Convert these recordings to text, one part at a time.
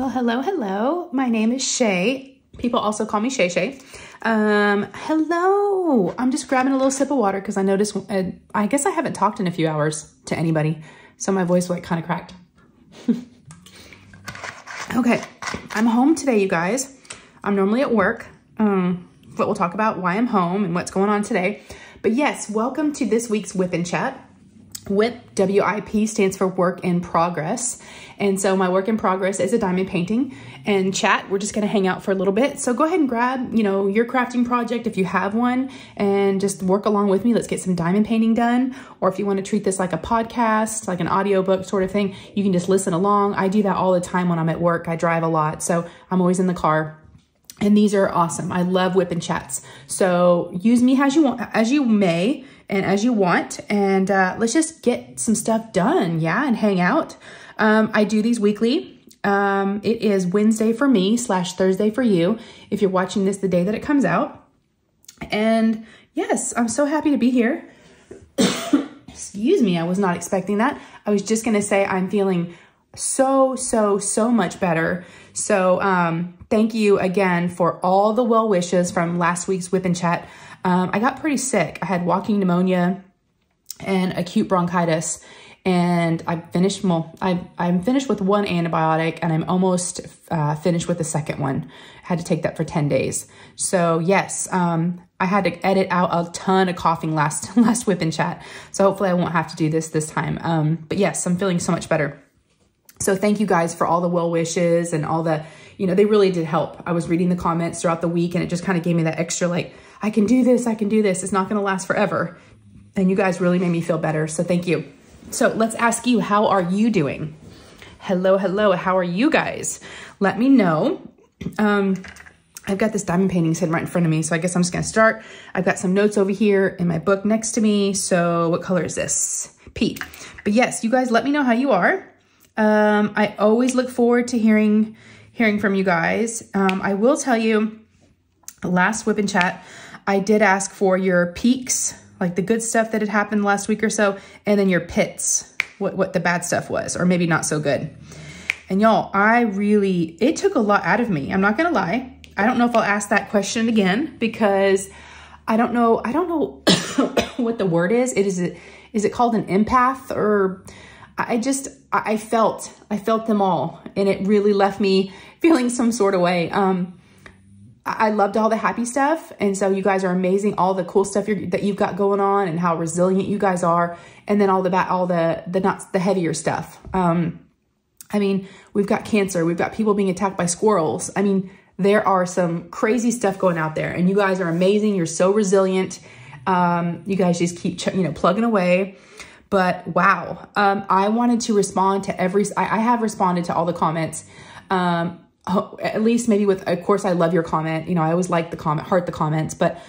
Well, hello. My name is Shay. People also call me Shay. Hello. I'm just grabbing a little sip of water because I noticed, I guess I haven't talked in a few hours to anybody. So my voice like kind of cracked. Okay. I'm home today, you guys. I'm normally at work, but we'll talk about why I'm home and what's going on today. But yes, welcome to this week's Whip and Chat. WIP, W-I-P, stands for work in progress. And so my work in progress is a diamond painting, and chat, we're just gonna hang out for a little bit. So go ahead and grab, your crafting project if you have one, and just work along with me. Let's get some diamond painting done. Or if you wanna treat this like a podcast, like an audiobook sort of thing, you can just listen along. I do that all the time when I'm at work. I drive a lot, so I'm always in the car. And these are awesome. I love Whip and Chats. So use me as you want, as you may, and as you want, and let's just get some stuff done, yeah, and hang out. I do these weekly. It is Wednesday for me / Thursday for you, if you're watching this the day that it comes out. And yes, I'm so happy to be here. Excuse me, I was not expecting that. I was just gonna say I'm feeling so much better. So thank you again for all the well wishes from last week's Whip and Chat. I got pretty sick. I had walking pneumonia and acute bronchitis, and I'm finished with one antibiotic, and I'm almost finished with the second one. I had to take that for 10 days. So yes, I had to edit out a ton of coughing last Whip and Chat. So hopefully I won't have to do this time. But yes, I'm feeling so much better. So thank you guys for all the well wishes and all the, they really did help. I was reading the comments throughout the week, and it just kind of gave me that extra, like, I can do this. It's not going to last forever. And you guys really made me feel better. So thank you. So let's ask you, how are you doing? Hello. How are you guys? Let me know. I've got this diamond painting sitting right in front of me. So I guess I'm just going to start. I've got some notes over here in my book next to me. So what color is this? Pea. But yes, you guys let me know how you are. I always look forward to hearing from you guys. I will tell you, last Whip and Chat, I did ask for your peaks, like the good stuff that had happened last week or so, and then your pits, what the bad stuff was, or maybe not so good. And y'all, it took a lot out of me. I'm not gonna lie. I don't know if I'll ask that question again, because I don't know what the word is. Is it called an empath, or I felt them all, and it really left me feeling some sort of way. I loved all the happy stuff. And so you guys are amazing. All the cool stuff that you've got going on, and how resilient you guys are. And then all the heavier stuff. I mean, we've got cancer. We've got people being attacked by squirrels. I mean, there are some crazy stuff going out there, and you guys are amazing. You're so resilient. You guys just keep, plugging away. But wow, I wanted to respond to I have responded to all the comments. At least maybe of course, I love your comment. I always like the comment, heart the comments, but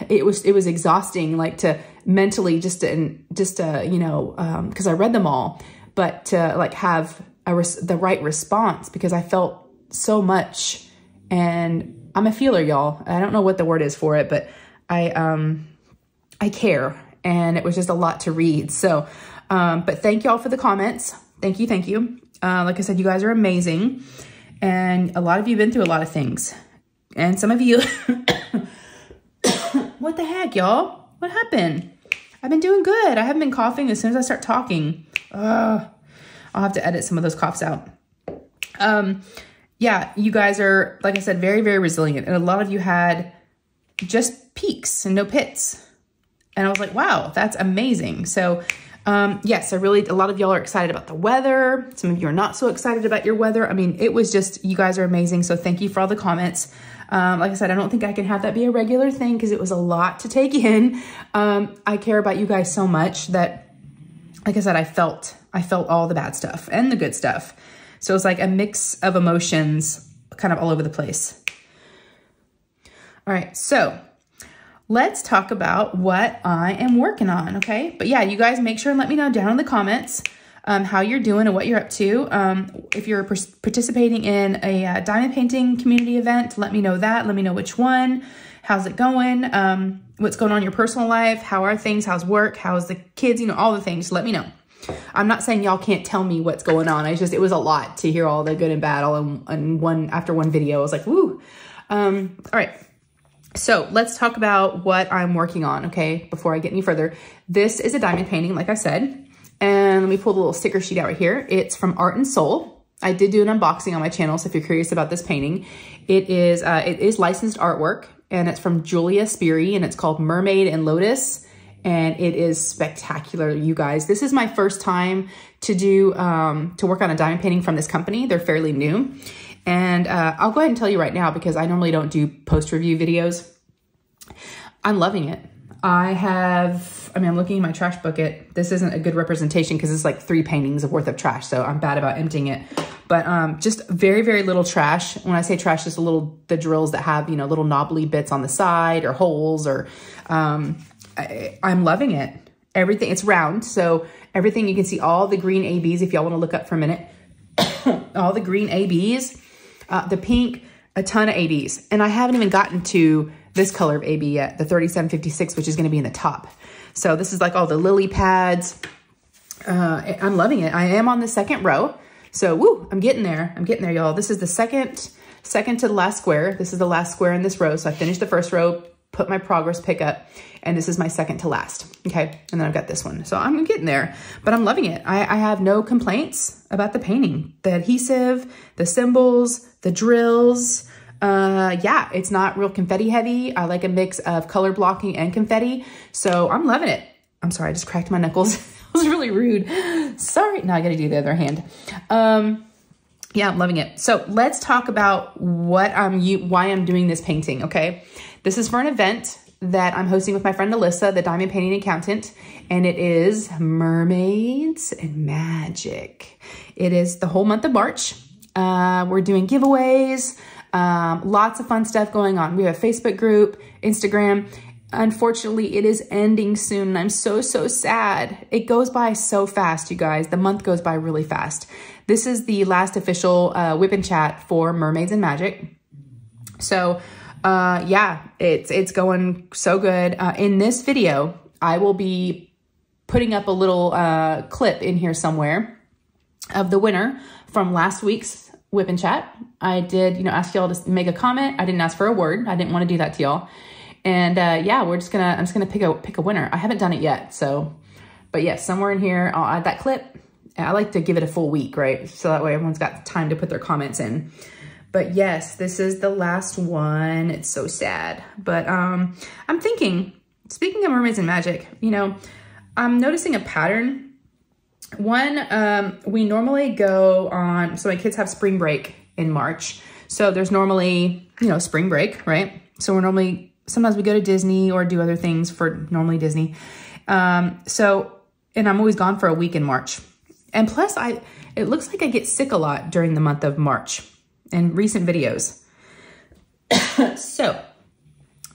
it was exhausting, like to mentally just to cause I read them all, but to like have the right response, because I felt so much, and I'm a feeler, y'all. I don't know what the word is for it, but I care, and it was just a lot to read. So, but thank y'all for the comments. Thank you. Like I said, you guys are amazing. And a lot of you have been through a lot of things. And some of you, what the heck, y'all? What happened? I've been doing good. I haven't been coughing as soon as I start talking. I'll have to edit some of those coughs out. Yeah, you guys are, like I said, very, very resilient. And a lot of you had just peaks and no pits. And I was like, wow, that's amazing. So yes, a lot of y'all are excited about the weather. Some of you are not so excited about your weather. I mean, it was just, you guys are amazing. So thank you for all the comments. Like I said, I don't think I can have that be a regular thing, because it was a lot to take in. I care about you guys so much that, like I said, I felt all the bad stuff and the good stuff. So it's like a mix of emotions kind of all over the place. All right, so let's talk about what I am working on, okay? But yeah, you guys make sure and let me know down in the comments how you're doing and what you're up to. If you're participating in a diamond painting community event, let me know that. Let me know which one. How's it going? What's going on in your personal life? How are things? How's work? How's the kids? All the things. Let me know. I'm not saying y'all can't tell me what's going on. It was a lot to hear all the good and bad all in after one video. I was like, woo. All right. So let's talk about what I'm working on, okay, before I get any further. This is a diamond painting, like I said. And let me pull the little sticker sheet out right here. It's from Art and Soul. I did do an unboxing on my channel, so if you're curious about this painting, it is licensed artwork, and it's from Julia Speary, and it's called Mermaid and Lotus, and it is spectacular, you guys. This is my first time to do to work on a diamond painting from this company. They're fairly new, and I'll go ahead and tell you right now because I normally don't do post-review videos. I'm loving it. I'm looking in my trash bucket. This isn't a good representation because it's like 3 paintings worth of trash, so I'm bad about emptying it. But just very, very little trash. When I say trash, just the drills that have, little knobbly bits on the side or holes or, I'm loving it. Everything, it's round, so everything, you can see all the green ABs if y'all want to look up for a minute. All the green ABs, the pink, a ton of ABs. And I haven't even gotten to this color of AB yet, the 3756, which is going to be in the top. So this is like all the lily pads. I'm loving it. I am on the 2nd row. So woo, I'm getting there. I'm getting there, y'all. This is the second to the last square. This is the last square in this row. So I finished the 1st row, put my progress pick up, and this is my 2nd to last. Okay. And then I've got this one. So I'm getting there, but I'm loving it. I have no complaints about the painting, the adhesive, the symbols, the drills. Yeah, it's not real confetti heavy. I like a mix of color blocking and confetti. So I'm loving it. I'm sorry, I just cracked my knuckles. It was really rude. Sorry. Now I got to do the other hand. Yeah, I'm loving it. So let's talk about why I'm doing this painting. Okay. This is for an event that I'm hosting with my friend Alyssa, the diamond painting accountant, and it is Mermaids and Magic. It is the whole month of March. We're doing giveaways. Lots of fun stuff going on. We have a Facebook group, Instagram. Unfortunately, it is ending soon, and I'm so sad. It goes by so fast, you guys. The month goes by really fast. This is the last official whip and chat for Mermaids and Magic. So, yeah, it's going so good. In this video, I will be putting up a little clip in here somewhere of the winner from last week's whip and chat. I did, ask y'all to make a comment. I didn't ask for a word. I didn't want to do that to y'all. And yeah, I'm just gonna pick a winner. I haven't done it yet, so, but yes, somewhere in here, I'll add that clip. I like to give it a full week, right? So that way everyone's got time to put their comments in. But yes, this is the last one. It's so sad. But I'm thinking, speaking of Mermaids and Magic, I'm noticing a pattern. One, we normally go on, so my kids have spring break in March. So there's normally, spring break, right? So we're normally, sometimes we go to Disney or do other things for normally Disney. And I'm always gone for a week in March. And plus it looks like I get sick a lot during the month of March in recent videos. So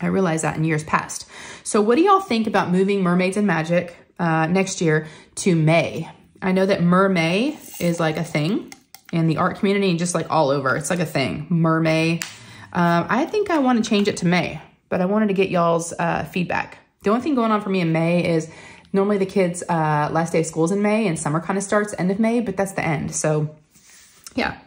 I realized that in years past. So what do y'all think about moving Mermaids and Magic next year to May? I know that Mermaid is like a thing in the art community and just like all over. It's like a thing, Mermaid. I think I want to change it to May, but I wanted to get y'all's feedback. The only thing going on for me in May is normally the kids' last day of school is in May and summer kind of starts end of May, but that's the end. So yeah.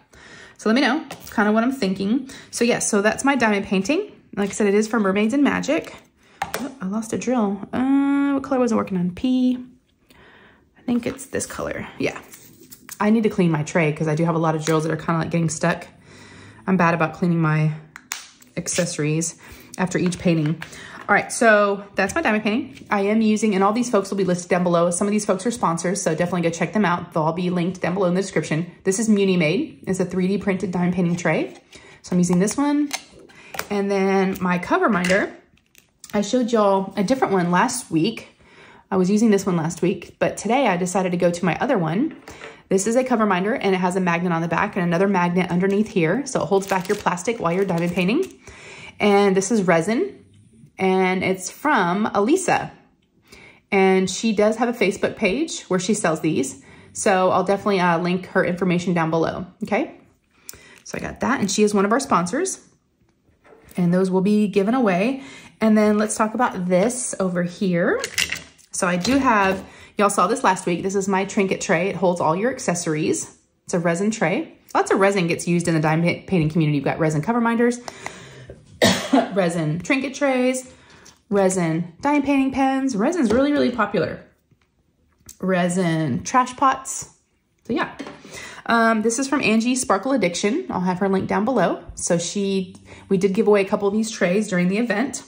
So let me know. It's kind of what I'm thinking. So yeah, so that's my diamond painting. Like I said, it is for Mermaids and Magic. Oh, I lost a drill. What color was I working on? P. I think it's this color. Yeah. I need to clean my tray because I do have a lot of drills that are kind of like getting stuck. I'm bad about cleaning my accessories after each painting. All right, so that's my diamond painting. I am using, and all these folks will be listed down below. Some of these folks are sponsors, so definitely go check them out. They'll all be linked down below in the description. This is Muni Made. It's a 3D printed diamond painting tray. So I'm using this one. And then my cover minder, I showed y'all a different one last week. I was using this one last week, but today I decided to go to my other one. This is a cover minder, and it has a magnet on the back and another magnet underneath here. So it holds back your plastic while you're diamond painting. And this is resin. And it's from Alyssa. And she does have a Facebook page where she sells these. So I'll definitely link her information down below, okay? So I got that, and she is one of our sponsors. And those will be given away. And then let's talk about this over here. So I do have, Y'all saw this last week. This is my trinket tray. It holds all your accessories. It's a resin tray. Lots of resin gets used in the diamond painting community. You've got resin cover minders, resin trinket trays, resin diamond painting pens. Resin's really, really popular. Resin trash pots. So yeah. This is from Angie, Sparkle Addiction. I'll have her link down below. So we did give away a couple of these trays during the event.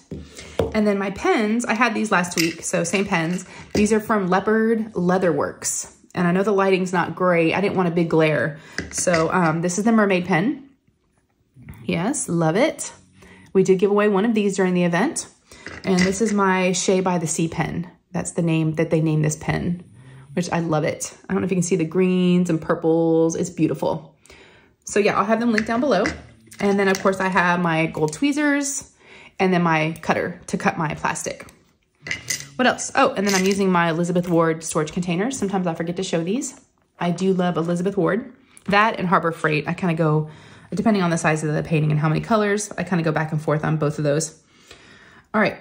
And then my pens, I had these last week, so same pens. These are from Leopard Leatherworks. And I know the lighting's not great. I didn't want a big glare. So this is the Mermaid pen. Yes, love it. We did give away one of these during the event. And this is my Shay by the Sea pen. That's the name that they named this pen, which I love it. I don't know if you can see the greens and purples. It's beautiful. So yeah, I'll have them linked down below. And then of course I have my gold tweezers and then my cutter to cut my plastic. What else? Oh, and then I'm using my Elizabeth Ward storage containers. Sometimes I forget to show these. I do love Elizabeth Ward. That and Harbor Freight. I kind of go, depending on the size of the painting and how many colors, I kind of go back and forth on both of those. All right.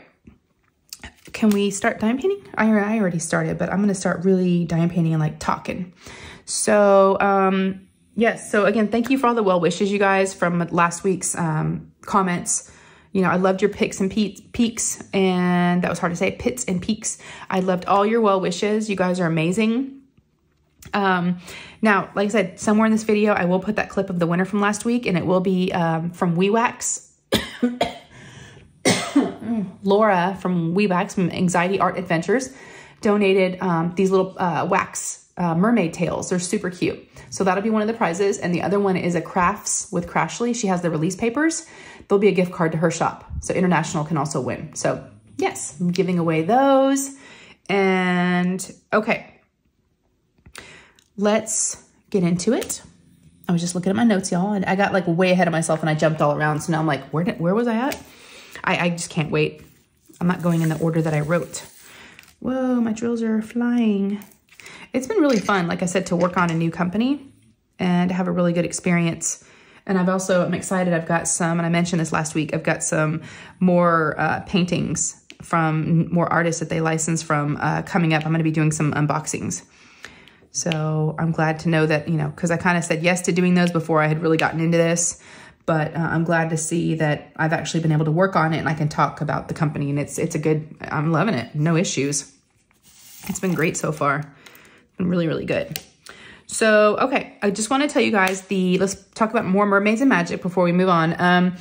Can we start diamond painting? I already started, but I'm going to start really diamond painting and like talking. So, yes. So again, thank you for all the well wishes, you guys, from last week's comments. You know, I loved your pits and peaks, and that was hard to say, pits and peaks. I loved all your well wishes. You guys are amazing. Now, like I said, somewhere in this video, I will put that clip of the winner from last week, and it will be from WeWax. Laura from WeWax from Anxiety Art Adventures donated these little wax mermaid tails. They're super cute. So that'll be one of the prizes. And the other one is a crafts with Crashley. She has the release papers. There'll be a gift card to her shop. So International can also win. So yes, I'm giving away those. And okay, let's get into it. I was just looking at my notes, y'all, and I got like way ahead of myself and I jumped all around. So now I'm like, where was I at? I just can't wait. I'm not going in the order that I wrote. Whoa, my drills are flying. It's been really fun, like I said, to work on a new company and to have a really good experience. And I'm excited. I've got some, and I mentioned this last week, I've got some more paintings from more artists that they license from coming up. I'm going to be doing some unboxings. So I'm glad to know that, you know, because I kind of said yes to doing those before I had really gotten into this. But I'm glad to see that I've actually been able to work on it and I can talk about the company, and it's a good, I'm loving it. No issues. It's been great so far. It's been really, really good. So, okay, I just want to tell you guys let's talk about more mermaids and magic before we move on.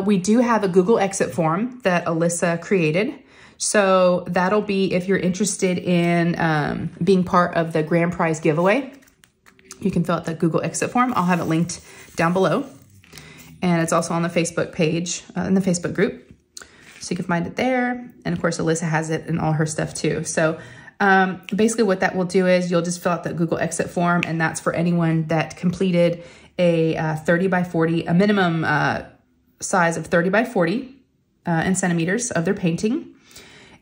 We do have a Google exit form that Alyssa created. So that'll be if you're interested in being part of the grand prize giveaway. You can fill out the Google exit form. I'll have it linked down below. And it's also on the Facebook page, in the Facebook group. So you can find it there. And of course, Alyssa has it in all her stuff too. So basically what that will do is you'll just fill out the Google exit form, and that's for anyone that completed a 30 by 40, a minimum size of 30 by 40 in centimeters of their painting.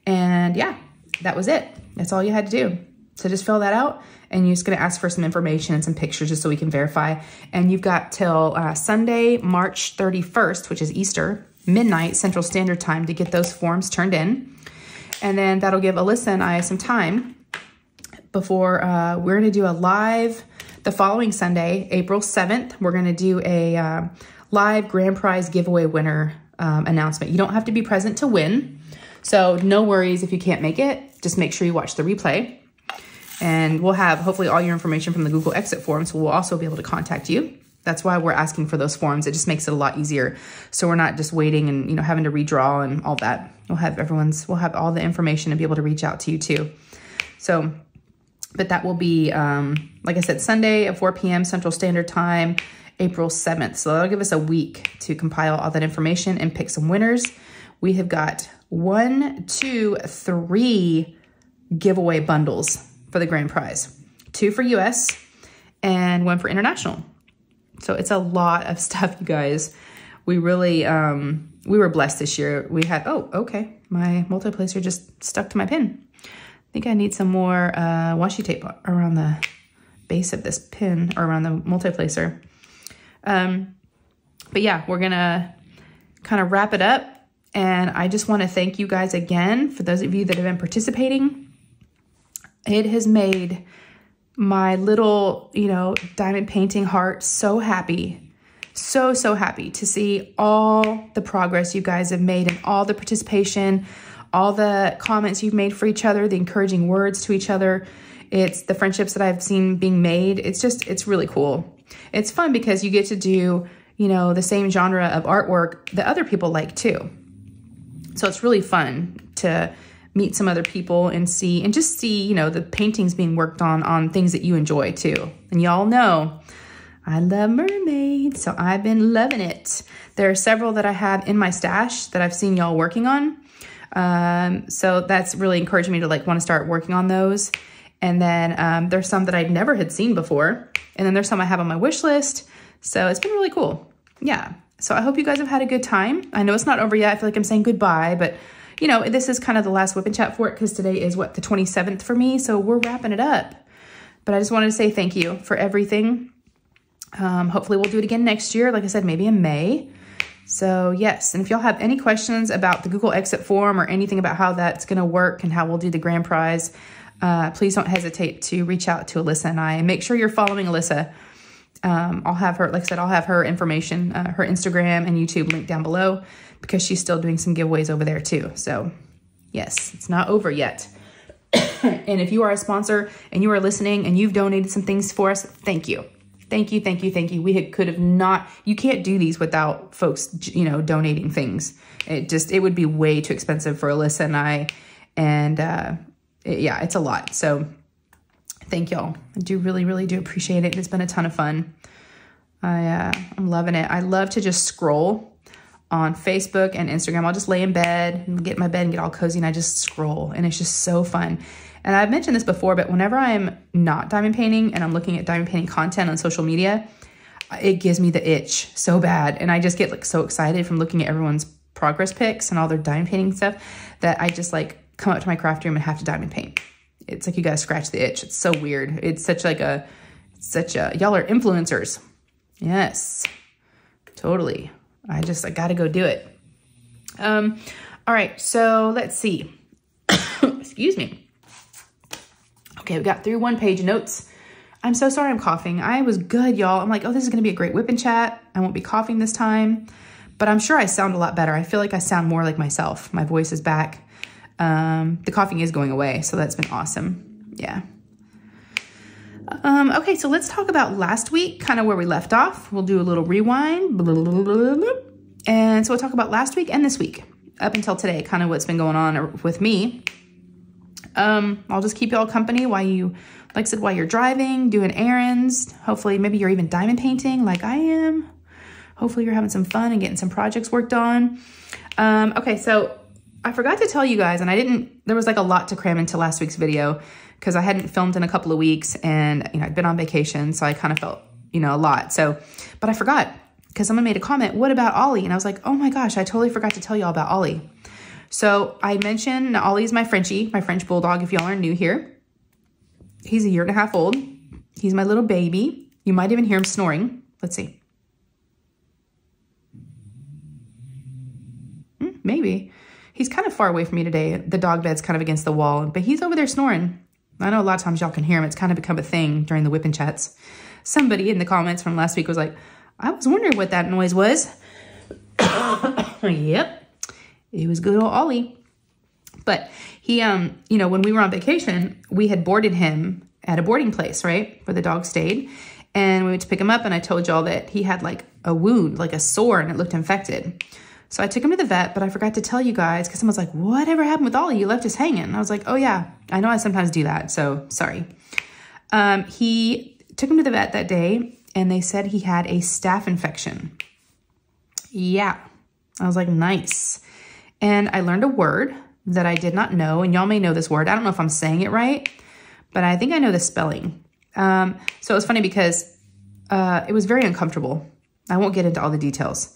And yeah, that was it. That's all you had to do. So just fill that out, and you're just going to ask for some information and some pictures just so we can verify. And you've got till Sunday, March 31st, which is Easter, midnight Central Standard Time to get those forms turned in. And then that'll give Alyssa and I some time before we're going to do a live the following Sunday, April 7th. We're going to do a live grand prize giveaway winner announcement. You don't have to be present to win. So no worries if you can't make it. Just make sure you watch the replay. And we'll have hopefully all your information from the Google exit form. So we'll also be able to contact you. That's why we're asking for those forms. It just makes it a lot easier. So we're not just waiting and, you know, having to redraw and all that. We'll have all the information and be able to reach out to you too. So, but that will be, like I said, Sunday at 4 p.m. Central Standard Time, April 7th. So that'll give us a week to compile all that information and pick some winners. We have got 1, 2, 3 giveaway bundles for the grand prize. 2 for US and 1 for international. So it's a lot of stuff, you guys. We really, we were blessed this year. We had, oh, okay. My multi-placer just stuck to my pin. I think I need some more washi tape around the base of this pin or around the multi-placer. But yeah, we're gonna kind of wrap it up. And I just want to thank you guys again for those of you that have been participating. It has made my little, you know, diamond painting heart so happy. So happy to see all the progress you guys have made and all the participation, all the comments you've made for each other, the encouraging words to each other. It's the friendships that I've seen being made. It's really cool. It's fun because you get to do, you know, the same genre of artwork that other people like too. So it's really fun to meet some other people and just see, you know, the paintings being worked on things that you enjoy too. And y'all know I love mermaids, so I've been loving it. There are several that I have in my stash that I've seen y'all working on. So that's really encouraging me to like want to start working on those. And then there's some that I never had seen before. And then there's some I have on my wish list. So it's been really cool. Yeah. So I hope you guys have had a good time. I know it's not over yet. I feel like I'm saying goodbye, but you know, this is kind of the last whip and chat for it because today is what, the 27th for me. So we're wrapping it up. But I just wanted to say thank you for everything. Hopefully we'll do it again next year. Like I said, maybe in May. So yes, and if y'all have any questions about the Google exit form or anything about how that's going to work and how we'll do the grand prize, please don't hesitate to reach out to Alyssa and I. And make sure you're following Alyssa. I'll have her, like I said, I'll have her information, her Instagram and YouTube linked down below because she's still doing some giveaways over there too. So yes, it's not over yet. And if you are a sponsor and you are listening and you've donated some things for us, thank you. Thank you, thank you, thank you. We could have not, you can't do these without folks, you know, donating things. It would be way too expensive for Alyssa and I. And yeah, it's a lot. So thank y'all. I do really do appreciate it. It's been a ton of fun. I'm loving it. I love to just scroll on Facebook and Instagram. I'll just lay in bed and get in my bed and get all cozy and I just scroll and it's just so fun. And I've mentioned this before, but whenever I'm not diamond painting and I'm looking at diamond painting content on social media, it gives me the itch so bad. And I just get like so excited from looking at everyone's progress pics and all their diamond painting stuff that I just like come up to my craft room and have to diamond paint. It's like you gotta scratch the itch. It's so weird. It's such like y'all are influencers. Yes, totally. I gotta go do it. All right, so let's see. Excuse me. Okay, we got through one page of notes. I'm so sorry I'm coughing. I was good, y'all. I'm like, oh, this is gonna be a great whip and chat. I won't be coughing this time, but I'm sure I sound a lot better. I feel like I sound more like myself. My voice is back. The coughing is going away, so that's been awesome. Yeah. Okay, so let's talk about last week, kind of where we left off. We'll do a little rewind. And so we'll talk about last week and this week, up until today, kind of what's been going on with me. I'll just keep y'all company while you, like I said, while you're driving, doing errands. Hopefully, maybe you're even diamond painting like I am. Hopefully you're having some fun and getting some projects worked on. Okay, so I forgot to tell you guys, and there was like a lot to cram into last week's video because I hadn't filmed in a couple of weeks and, you know, I'd been on vacation. So I kind of felt, you know, a lot. So, but I forgot because someone made a comment, what about Ollie? And I was like, oh my gosh, I totally forgot to tell y'all about Ollie. So I mentioned Ollie's my Frenchie, my French bulldog, if y'all are new here. He's 1.5 years old. He's my little baby. You might even hear him snoring. Let's see. Maybe. He's kind of far away from me today. The dog bed's kind of against the wall, but he's over there snoring. I know a lot of times y'all can hear him. It's kind of become a thing during the whip and chats. Somebody in the comments from last week was like, I was wondering what that noise was. Yep. It was good old Ollie. But he, you know, when we were on vacation, we had boarded him at a boarding place, right? Where the dog stayed. And we went to pick him up and I told y'all that he had like a wound, like a sore, and it looked infected. So I took him to the vet, but I forgot to tell you guys because someone's like, whatever happened with Ollie? You left us hanging. And I was like, oh yeah, I know I sometimes do that. So sorry. He took him to the vet that day and they said he had a staph infection. Yeah. I was like, nice. And I learned a word that I did not know, and y'all may know this word. I don't know if I'm saying it right, but I think I know the spelling. So it was funny because it was very uncomfortable. I won't get into all the details,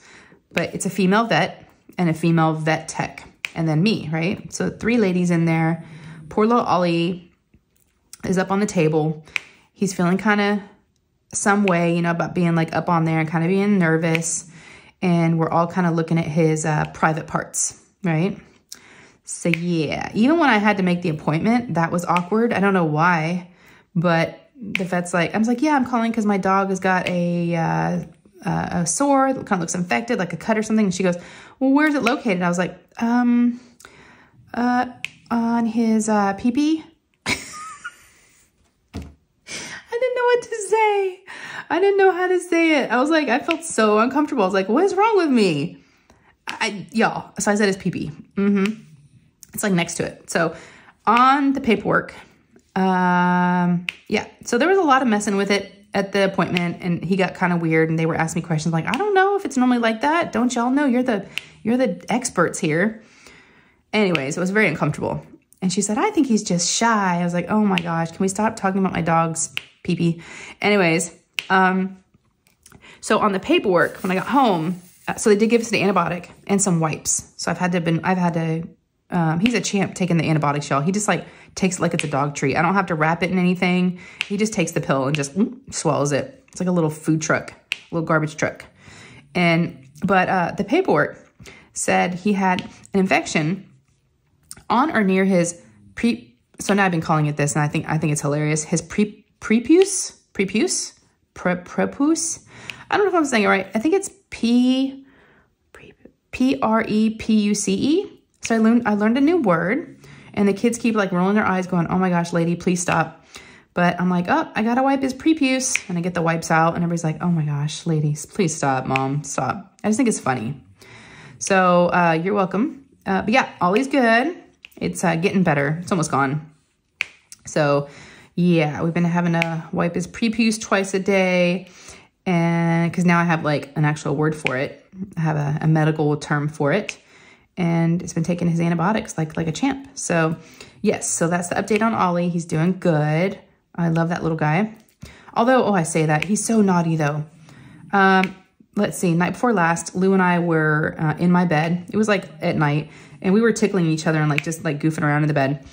but it's a female vet and a female vet tech, and then me, right? So 3 ladies in there. Poor little Ollie is up on the table. He's feeling kind of some way, you know, about being like up on there and kind of being nervous. And we're all kind of looking at his private parts, right? So yeah, even when I had to make the appointment, that was awkward. I don't know why, but the vet's like, I was like, yeah, I'm calling because my dog has got a sore that kind of looks infected, like a cut or something. And she goes, well, where's it located? I was like, on his pee-pee. I didn't know what to say. I didn't know how to say it. I was like, I felt so uncomfortable. I was like, what is wrong with me? Y'all, so I said his pee-pee. It's like next to it. So on the paperwork, yeah, so there was a lot of messing with it at the appointment, and he got kind of weird, and they were asking me questions like, I don't know if it's normally like that. Don't y'all know? You're the experts here. Anyways, it was very uncomfortable. And she said, I think he's just shy. I was like, oh my gosh, can we stop talking about my dog's pee-pee? Anyways, so on the paperwork, when I got home, so they did give us the antibiotic and some wipes. So I've had to, he's a champ taking the antibiotics, y'all. He just like takes it like it's a dog treat. I don't have to wrap it in anything. He just takes the pill and just swallows it. It's like a little food truck, a little garbage truck. But the paperwork said he had an infection on or near his so now I've been calling it this, and I think it's hilarious. His prepuce. I don't know if I'm saying it right. I think it's Prepuce. So I learned a new word, and the kids keep like rolling their eyes going, oh my gosh, lady, please stop. But I'm like, oh, I gotta wipe his prepuce. And I get the wipes out, and everybody's like, oh my gosh, ladies, please stop, mom, stop. I just think it's funny. So you're welcome. But yeah, Ollie's good. It's getting better. It's almost gone. So yeah, we've been having to wipe his prepuce twice a day. And because now I have like an actual word for it. I have a medical term for it. And it's been taking his antibiotics like a champ. So yes, so that's the update on Ollie. He's doing good. I love that little guy. Although, oh, I say that, he's so naughty though. Let's see, night before last, Lou and I were in my bed. It was like at night, and we were tickling each other and like just like goofing around in the bed.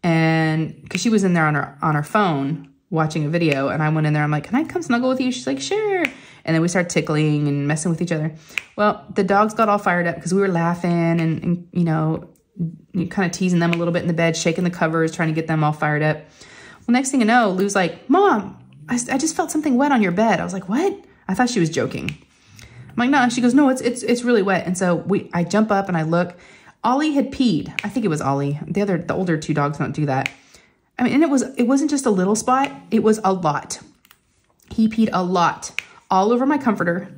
And because she was in there on her phone watching a video, and I went in there, I'm like, can I come snuggle with you? She's like, sure. And then we started tickling and messing with each other. Well, the dogs got all fired up because we were laughing and you know, kind of teasing them a little bit in the bed, shaking the covers, trying to get them all fired up. Well, next thing you know, Lou's like, Mom, I just felt something wet on your bed. I was like, what? I thought she was joking. I'm like, no. She goes, no, it's really wet. And so I jump up and I look. Ollie had peed. I think it was Ollie. The older two dogs don't do that. I mean, and it wasn't just a little spot. It was a lot. He peed a lot all over my comforter.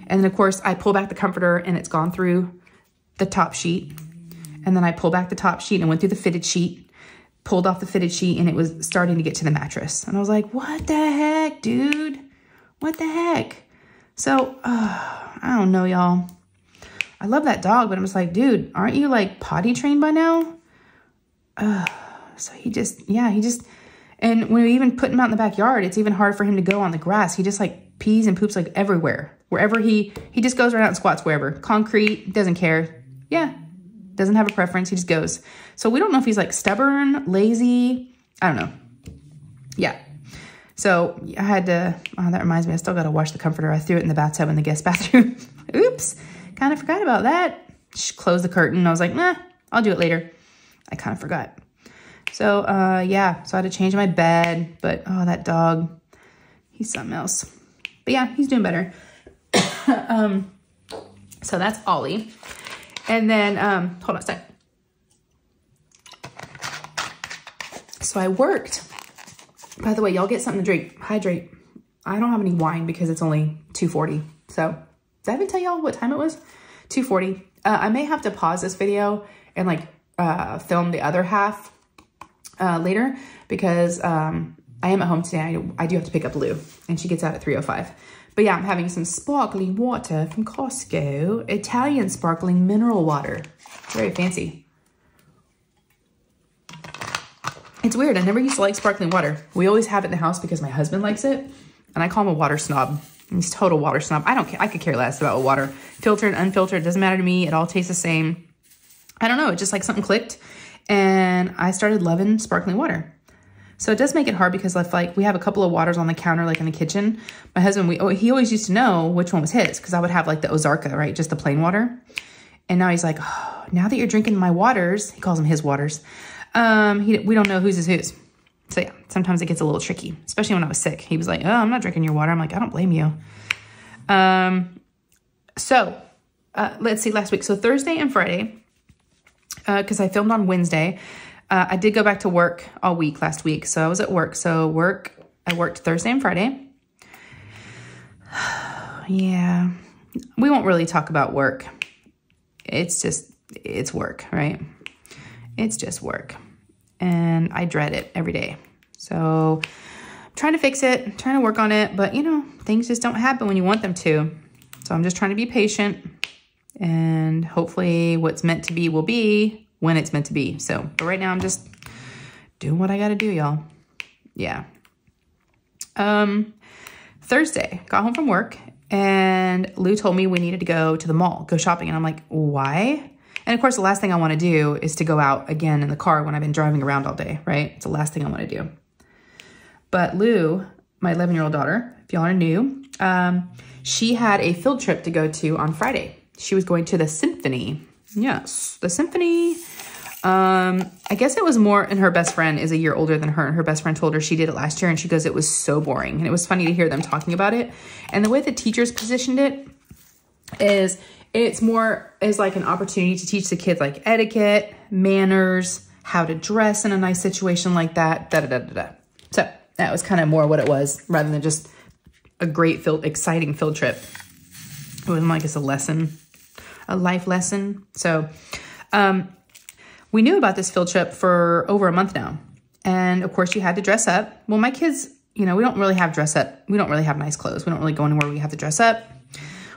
And then of course I pull back the comforter and it's gone through the top sheet. And then I pull back the top sheet and went through the fitted sheet, pulled off the fitted sheet, and it was starting to get to the mattress. And I was like, what the heck, dude? What the heck? So, I don't know, y'all. I love that dog, but I'm just like, dude, aren't you like potty trained by now? So he just, and when we even put him out in the backyard, it's even hard for him to go on the grass. He just like pees and poops like everywhere. Wherever he just goes right out and squats wherever. Concrete, doesn't care. Yeah, doesn't have a preference. He just goes. So we don't know if he's like stubborn, lazy. I don't know. Yeah. So I had to, oh, that reminds me, I still got to wash the comforter. I threw it in the bathtub in the guest bathroom. Oops, kind of forgot about that. Just closed the curtain. I was like, nah, I'll do it later. I kind of forgot. So, yeah, so I had to change my bed, but, oh, that dog, he's something else. But yeah, he's doing better. So that's Ollie. And then, hold on a sec. So I worked. By the way, y'all get something to drink. Hydrate. I don't have any wine because it's only 2:40. So did I even tell y'all what time it was? 2:40. I may have to pause this video and like film the other half later because I am at home today. I do have to pick up Lou and she gets out at 3:05. But yeah, I'm having some sparkling water from Costco. Italian sparkling mineral water. Very fancy. It's weird. I never used to like sparkling water. We always have it in the house because my husband likes it. And I call him a water snob. He's a total water snob. I don't care. I could care less about water. Filtered, unfiltered, it doesn't matter to me. It all tastes the same. I don't know. It just like something clicked. And I started loving sparkling water. So it does make it hard because I feel like we have a couple of waters on the counter, like in the kitchen. My husband, he always used to know which one was his because I would have like the Ozarka, right? Just the plain water. And now he's like, oh, now that you're drinking my waters, he calls them his waters, we don't know whose is whose. So yeah, sometimes it gets a little tricky, especially when I was sick. He was like, oh, I'm not drinking your water. I'm like, I don't blame you. Let's see, last week. So Thursday and Friday, because I filmed on Wednesday, I did go back to work all week last week. So I was at work. I worked Thursday and Friday. Yeah, we won't really talk about work. It's work, right? It's just work. And I dread it every day. So I'm trying to fix it, trying to work on it, but you know, things just don't happen when you want them to. So I'm just trying to be patient, and hopefully what's meant to be will be when it's meant to be. So, but right now I'm just doing what I got to do, y'all. Yeah. Thursday, got home from work, and Lou told me we needed to go to the mall, go shopping. And I'm like, why? And of course, the last thing I want to do is to go out again in the car when I've been driving around all day, right? It's the last thing I want to do. But Lou, my 11-year-old daughter, if y'all are new, she had a field trip to go to on Friday. She was going to the symphony. Yes, the symphony. I guess it was more, and her best friend is a year older than her, and her best friend told her she did it last year, and she goes, it was so boring. And it was funny to hear them talking about it. And the way the teachers positioned it is, it's more as like an opportunity to teach the kids like etiquette, manners, how to dress in a nice situation like that, So that was kind of more what it was, rather than just a great exciting field trip. It wasn't like it's a lesson, a life lesson. So we knew about this field trip for over a month now. And of course you had to dress up. Well, my kids, you know, we don't really have dress up. We don't really have nice clothes. We don't really go anywhere we have to dress up.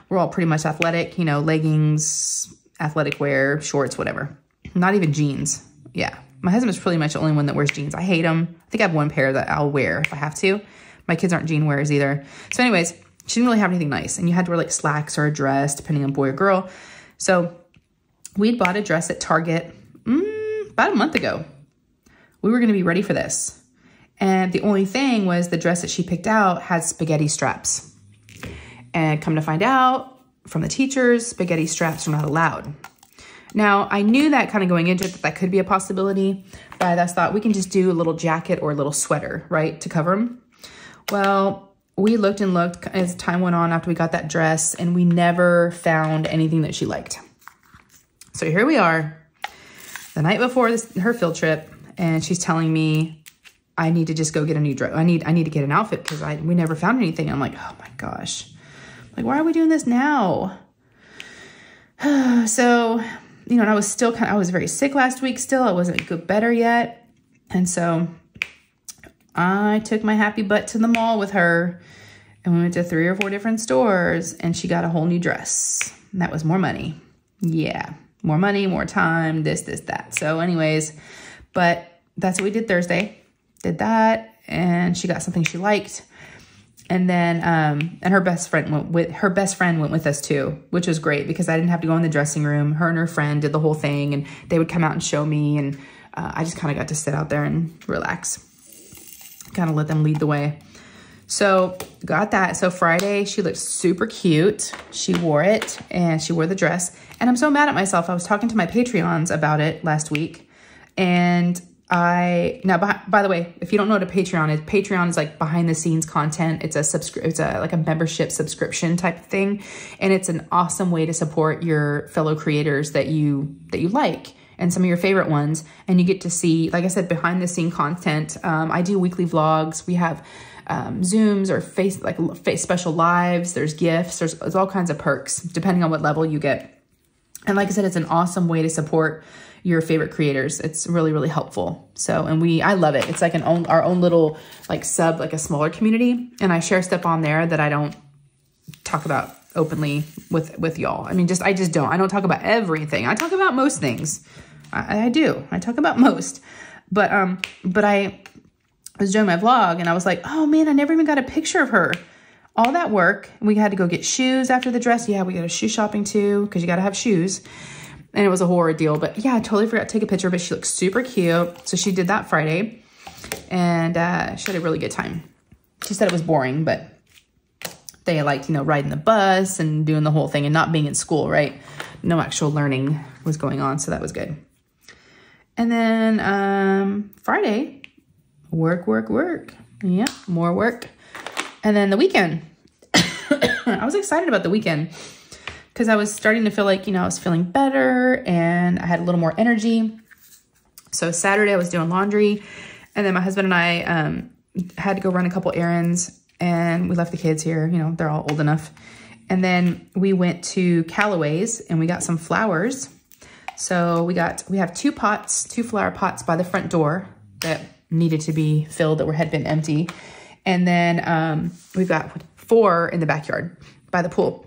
We're all pretty much athletic, you know, leggings, athletic wear, shorts, whatever. Not even jeans. Yeah. My husband's pretty much the only one that wears jeans. I hate them. I think I have one pair that I'll wear if I have to. My kids aren't jean wearers either. So anyways, she didn't really have anything nice. And you had to wear like slacks or a dress, depending on boy or girl. So we'd bought a dress at Target about a month ago. We were going to be ready for this. And the only thing was the dress that she picked out had spaghetti straps. And come to find out from the teachers, spaghetti straps are not allowed. Now, I knew that kind of going into it, that could be a possibility, but I thought we can just do a little jacket or a little sweater, right, to cover them. Well, we looked and looked as time went on after we got that dress, and we never found anything that she liked. So here we are, the night before her field trip, and she's telling me, I need to just go get a new dress. I need to get an outfit because we never found anything. I'm like, oh my gosh. Like, why are we doing this now? So, you know, and I was still I was very sick last week still. I wasn't better yet. And so I took my happy butt to the mall with her, and we went to 3 or 4 different stores, and she got a whole new dress. And that was more money. Yeah. More money, more time, this, that. So anyways, but that's what we did Thursday. Did that, and she got something she liked. And then, and her best friend went with us too, which was great because I didn't have to go in the dressing room. Her and her friend did the whole thing, and they would come out and show me, and I just kind of got to sit out there and relax, kind of let them lead the way. So got that. So Friday, she looked super cute. She wore it, and she wore the dress, and I'm so mad at myself. I was talking to my Patreons about it last week, and now, by the way, if you don't know what a Patreon is like behind the scenes content. It's like a membership subscription type of thing. And it's an awesome way to support your fellow creators that you like, and some of your favorite ones. And you get to see, like I said, behind the scene content. I do weekly vlogs. We have, Zooms or face special lives. There's gifts. There's all kinds of perks depending on what level you get. And like I said, it's an awesome way to support your favorite creators. It's really, really helpful. So, and I love it. It's like our own little like a smaller community. And I share stuff on there that I don't talk about openly with y'all. I mean, I just don't. I don't talk about everything. I talk about most things. I do. I talk about most. But I was doing my vlog, and I was like, oh man, I never even got a picture of her. All that work. We had to go get shoes after the dress. Yeah, we got to shoe shopping too, because you got to have shoes. And it was a horror deal. But yeah, I totally forgot to take a picture, but she looks super cute. So she did that Friday, and she had a really good time. She said it was boring, but they liked, riding the bus and doing the whole thing and not being in school, right? no actual learning was going on, so that was good. And then Friday, work. Yeah, more work. And then the weekend. I was excited about the weekend because I was starting to feel like, I was feeling better and I had a little more energy. So Saturday I was doing laundry, and then my husband and I had to go run a couple errands, and we left the kids here. They're all old enough. And then we went to Callaway's and we got some flowers. So we have two flower pots by the front door that needed to be filled that had been empty. And then we've got 4 in the backyard by the pool.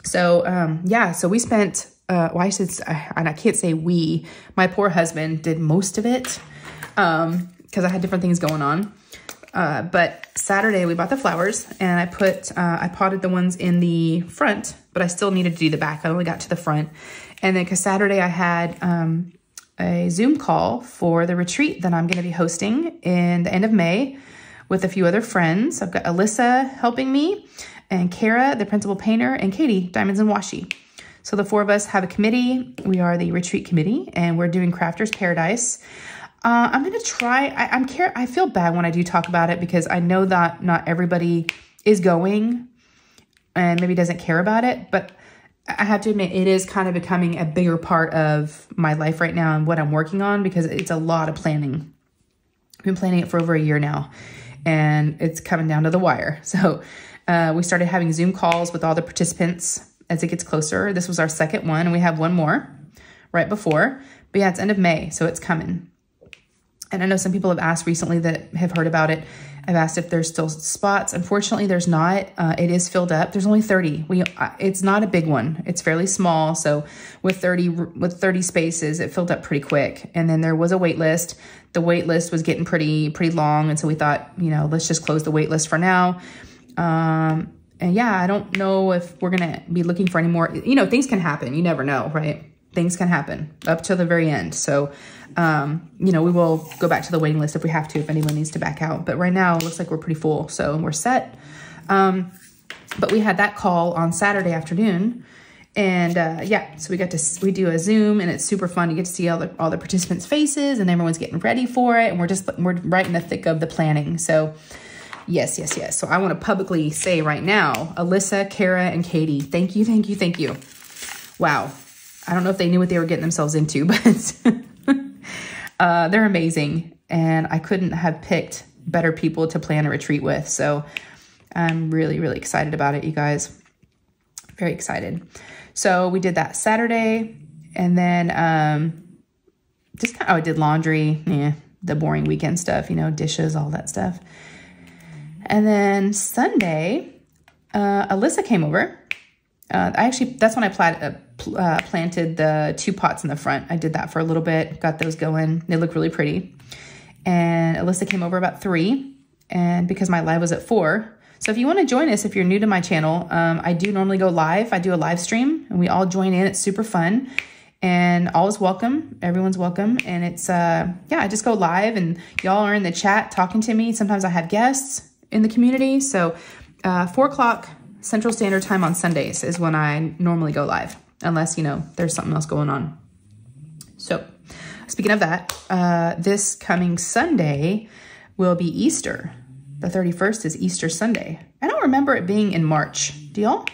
So yeah, so we spent, and I can't say we, my poor husband did most of it because I had different things going on. But Saturday we bought the flowers, and I potted the ones in the front, but I still needed to do the back. I only got to the front. And then because Saturday I had a Zoom call for the retreat that I'm going to be hosting in the end of May with a few other friends. I've got Alyssa helping me, and Kara, the principal painter, and Katie, Diamonds and Washi. So the 4 of us have a committee. We are the retreat committee, and we're doing Crafter's Paradise. I'm going to try, I feel bad when I do talk about it because I know that not everybody is going and maybe doesn't care about it, but I have to admit it is kind of becoming a bigger part of my life right now and what I'm working on, because it's a lot of planning. I've been planning it for over a year now, and it's coming down to the wire. So we started having Zoom calls with all the participants as it gets closer. This was our second one, and we have one more right before. But yeah, it's end of May, so it's coming. And I know some people have asked recently that have heard about it. I've asked if there's still spots. Unfortunately, there's not. It is filled up. There's only 30. It's not a big one. It's fairly small. So with 30 spaces, it filled up pretty quick. And then there was a wait list. The wait list was getting pretty long. And so we thought, let's just close the wait list for now. And yeah, I don't know if we're going to be looking for any more. Things can happen. You never know, right? Things can happen up to the very end. So, we will go back to the waiting list if we have to, if anyone needs to back out. But right now it looks like we're pretty full, so we're set. But we had that call on Saturday afternoon, and yeah, so we do a Zoom, and it's super fun. You get to see all the participants' faces, and everyone's getting ready for it, and we're right in the thick of the planning. So yes. So I want to publicly say right now, Alyssa, Kara, and Katie, thank you. Wow. I don't know if they knew what they were getting themselves into, but they're amazing. And I couldn't have picked better people to plan a retreat with. So I'm really, really excited about it, you guys. Very excited. So we did that Saturday, and then I did laundry, the boring weekend stuff, dishes, all that stuff. And then Sunday, Alyssa came over. That's when I planted the 2 pots in the front. I did that for a little bit, got those going. They look really pretty. And Alyssa came over about 3, and because my live was at 4. So if you want to join us, if you're new to my channel, I do normally go live. I do a live stream, and we all join in. It's super fun, and all is welcome. Everyone's welcome. And it's, I just go live, and y'all are in the chat talking to me. Sometimes I have guests in the community. So 4 o'clock Central Standard Time on Sundays is when I normally go live, unless, there's something else going on. So speaking of that, this coming Sunday will be Easter. The 31st is Easter Sunday. I don't remember it being in March. Do y'all?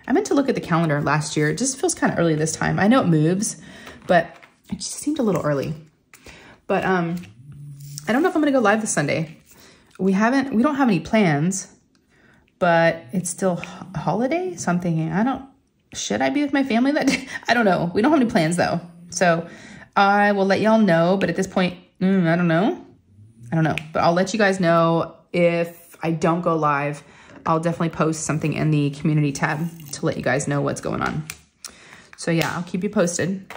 I meant to look at the calendar last year. It just feels kind of early this time. I know it moves, but it just seemed a little early. But I don't know if I'm going to go live this Sunday. We don't have any plans, but it's still a holiday. So I'm thinking, should I be with my family that day? I don't know. We don't have any plans though. So I will let y'all know. But at this point, I don't know. But I'll let you guys know if I don't go live. I'll definitely post something in the community tab to let you guys know what's going on. So yeah, I'll keep you posted.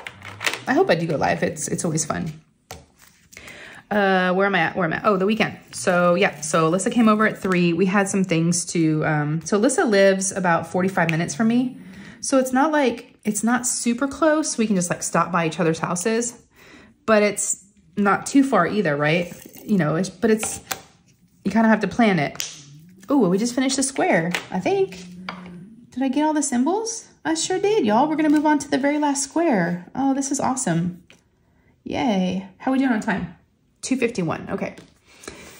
I hope I do go live. It's always fun. Where am I at? Oh, the weekend. So yeah, so Alyssa came over at 3. We had some things to, so Alyssa lives about 45 minutes from me. So it's not super close. We can just stop by each other's houses, but it's not too far either, right? You kind of have to plan it. Oh, we just finished the square, I think. Did I get all the symbols? I sure did, y'all. We're gonna move on to the very last square. Oh, this is awesome. Yay. How are we doing on time? 2:51, okay.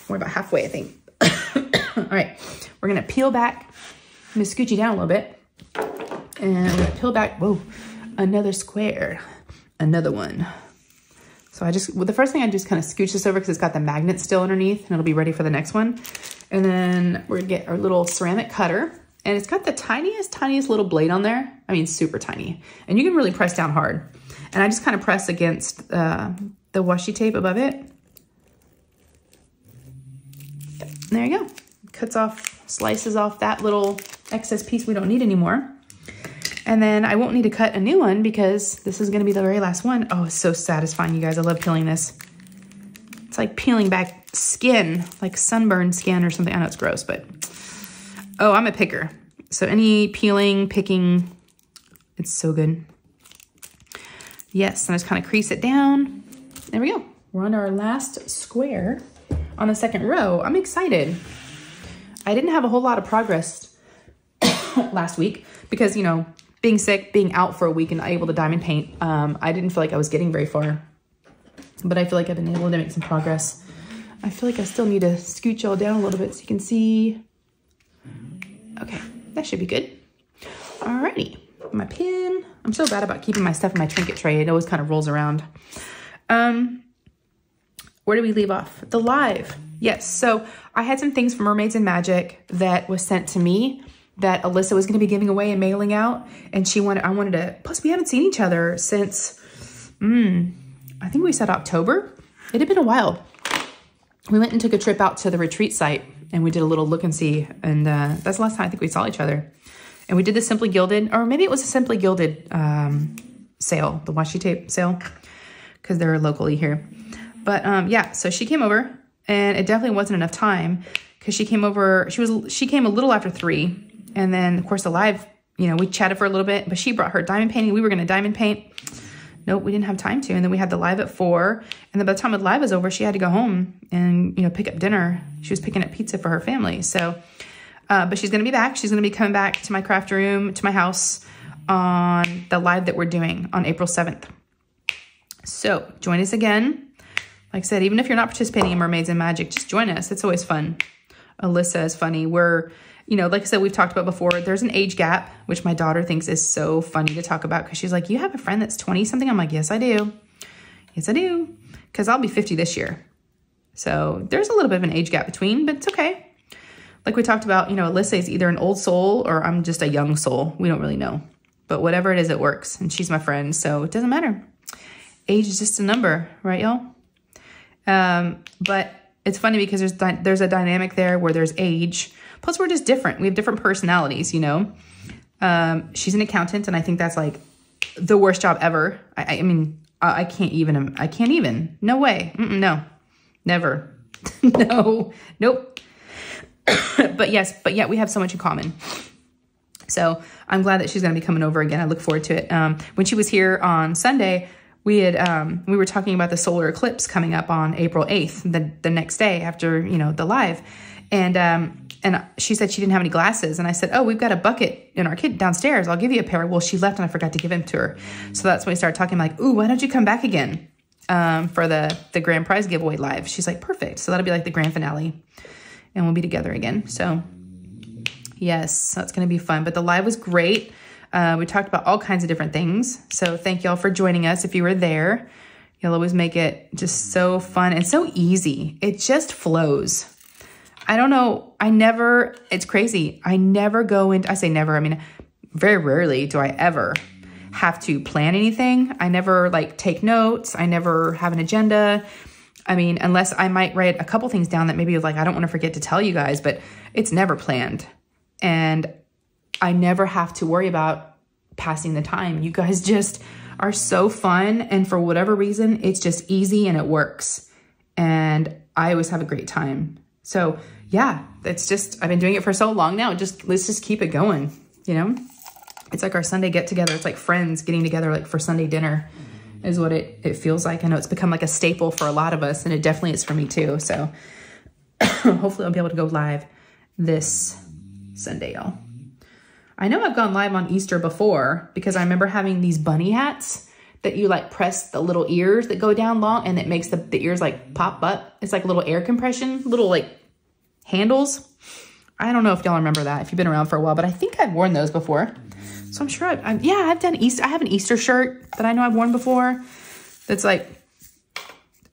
We're about halfway, I think. All right, we're gonna peel back. I'm gonna scooch you down a little bit. And we're gonna peel back, whoa, another square, another one. So the first thing I do is kind of scooch this over because it's got the magnet still underneath and it'll be ready for the next one. And then we're gonna get our little ceramic cutter. And it's got the tiniest little blade on there. I mean, super tiny. And you can really press down hard. And I just kind of press against the washi tape above it. There you go. Cuts off, slices off that little excess piece we don't need anymore. And then I won't need to cut a new one because this is gonna be the very last one. Oh, it's so satisfying, you guys. I love peeling this. It's like peeling back skin, like sunburned skin or something. I know it's gross, but oh, I'm a picker. So any peeling, picking, it's so good. Yes, and I just kind of crease it down. There we go. We're on our last square on the second row. I'm excited. I didn't have a whole lot of progress last week because, you know, being sick, being out for a week and not able to diamond paint, I didn't feel like I was getting very far. But I feel like I've been able to make some progress. I feel like I still need to scooch y'all down a little bit so you can see. Okay, that should be good. Alrighty, my pin. I'm so bad about keeping my stuff in my trinket tray. It always kind of rolls around. Where do we leave off? The live. Yes, so I had some things from Mermaids and Magic that was sent to me that Alyssa was gonna be giving away and mailing out. And I wanted to, plus we haven't seen each other since, I think we said October. It had been a while. We went and took a trip out to the retreat site and we did a little look and see. And that's the last time I think we saw each other. And we did the Simply Gilded, or maybe it was a Simply Gilded sale, the washi tape sale, because they're locally here. But yeah, so she came over and it definitely wasn't enough time because she came over, she came a little after 3. And then of course the live, you know, we chatted for a little bit, but she brought her diamond painting. We were gonna diamond paint. Nope, we didn't have time to. And then we had the live at 4. And then by the time the live was over, she had to go home and, you know, pick up dinner. She was picking up pizza for her family. So, but she's going to be back. She's going to be coming back to my craft room, to my house on the live that we're doing on April 7th. So join us again. Like I said, even if you're not participating in Mermaids and Magic, just join us. It's always fun. Alyssa is funny. We're, you know, like I said, we've talked about before, there's an age gap, which my daughter thinks is so funny to talk about because she's like, you have a friend that's 20 something? I'm like, yes, I do. Yes, I do. Because I'll be 50 this year. So there's a little bit of an age gap between, but it's okay. Like we talked about, you know, Alyssa is either an old soul or I'm just a young soul. We don't really know. But whatever it is, it works. And she's my friend, so it doesn't matter. Age is just a number, right, y'all? But it's funny because there's a dynamic there where there's age. Plus, we're just different. We have different personalities, you know? She's an accountant, and I think that's like the worst job ever. I mean, I can't even. No way. No. Never. No. Nope. But yeah, we have so much in common. So I'm glad that she's going to be coming over again. I look forward to it. When she was here on Sunday, we were talking about the solar eclipse coming up on April 8th, the next day after, you know, the live. And she said she didn't have any glasses. And I said, oh, we've got a bucket in our kit downstairs. I'll give you a pair. Well, she left and I forgot to give them to her. So that's when we started talking like, ooh, why don't you come back again for the grand prize giveaway live? She's like, perfect. So that'll be like the grand finale and we'll be together again. So yes, that's going to be fun. But the live was great. We talked about all kinds of different things. So thank y'all for joining us. If you were there, you'll always make it just so fun and so easy. It just flows. I don't know. It's crazy. I never go into, I say never, I mean, very rarely do I ever have to plan anything. I never like take notes. I never have an agenda. I mean, unless I might write a couple things down that maybe like, I don't want to forget to tell you guys, but it's never planned. And I never have to worry about passing the time. You guys just are so fun. And for whatever reason, it's just easy and it works. And I always have a great time. So yeah, it's just, I've been doing it for so long now. Let's just keep it going. You know, it's like our Sunday get together. It's like friends getting together like for Sunday dinner is what it feels like. I know it's become like a staple for a lot of us and it definitely is for me too. So hopefully I'll be able to go live this Sunday, y'all. I know I've gone live on Easter before because I remember having these bunny hats that you like press the little ears that go down long and it makes the ears like pop up. It's like little air compression, little like handles. I don't know if y'all remember that if you've been around for a while, but I think I've worn those before. So I'm sure I've done Easter. I have an Easter shirt that I know I've worn before. That's like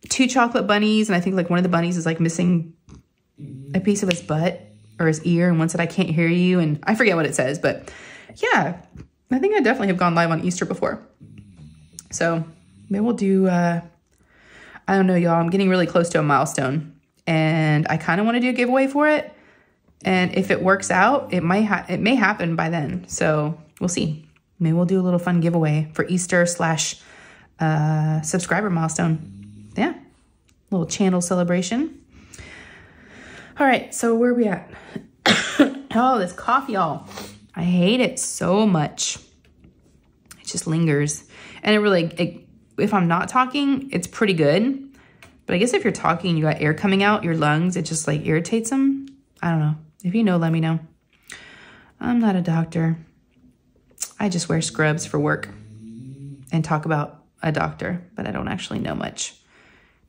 2 chocolate bunnies. And I think like one of the bunnies is like missing a piece of his butt or his ear. And one said, I can't hear you. And I forget what it says, but yeah, I think I definitely have gone live on Easter before. So maybe we'll do, I don't know, y'all, I'm getting really close to a milestone and I kind of want to do a giveaway for it. And if it works out, it may happen by then. So we'll see. Maybe we'll do a little fun giveaway for Easter / subscriber milestone. Yeah. Little channel celebration. All right. So where are we at? Oh, this coffee, y'all. I hate it so much. It just lingers. And it really, if I'm not talking, it's pretty good. But I guess if you're talking, you got air coming out your lungs, it just like irritates them. I don't know. If you know, let me know. I'm not a doctor. I just wear scrubs for work and talk about a doctor, but I don't actually know much.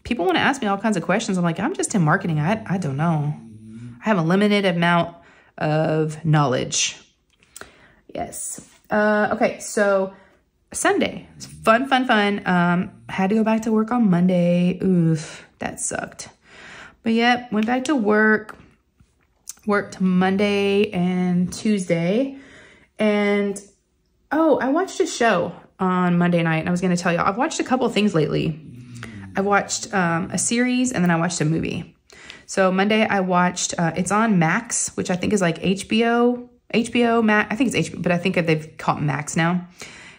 People want to ask me all kinds of questions. I'm like, I'm just in marketing. I don't know. I have a limited amount of knowledge. Yes. Okay, so Sunday. It's fun. Had to go back to work on Monday. Oof, that sucked. But yeah, went back to work. Worked Monday and Tuesday. And, oh, I watched a show on Monday night. And I was going to tell y'all, I've watched a couple of things lately. I watched a series and then I watched a movie. So Monday I watched, it's on Max, which I think is like HBO Max. I think it's HBO, but I think they've called it Max now.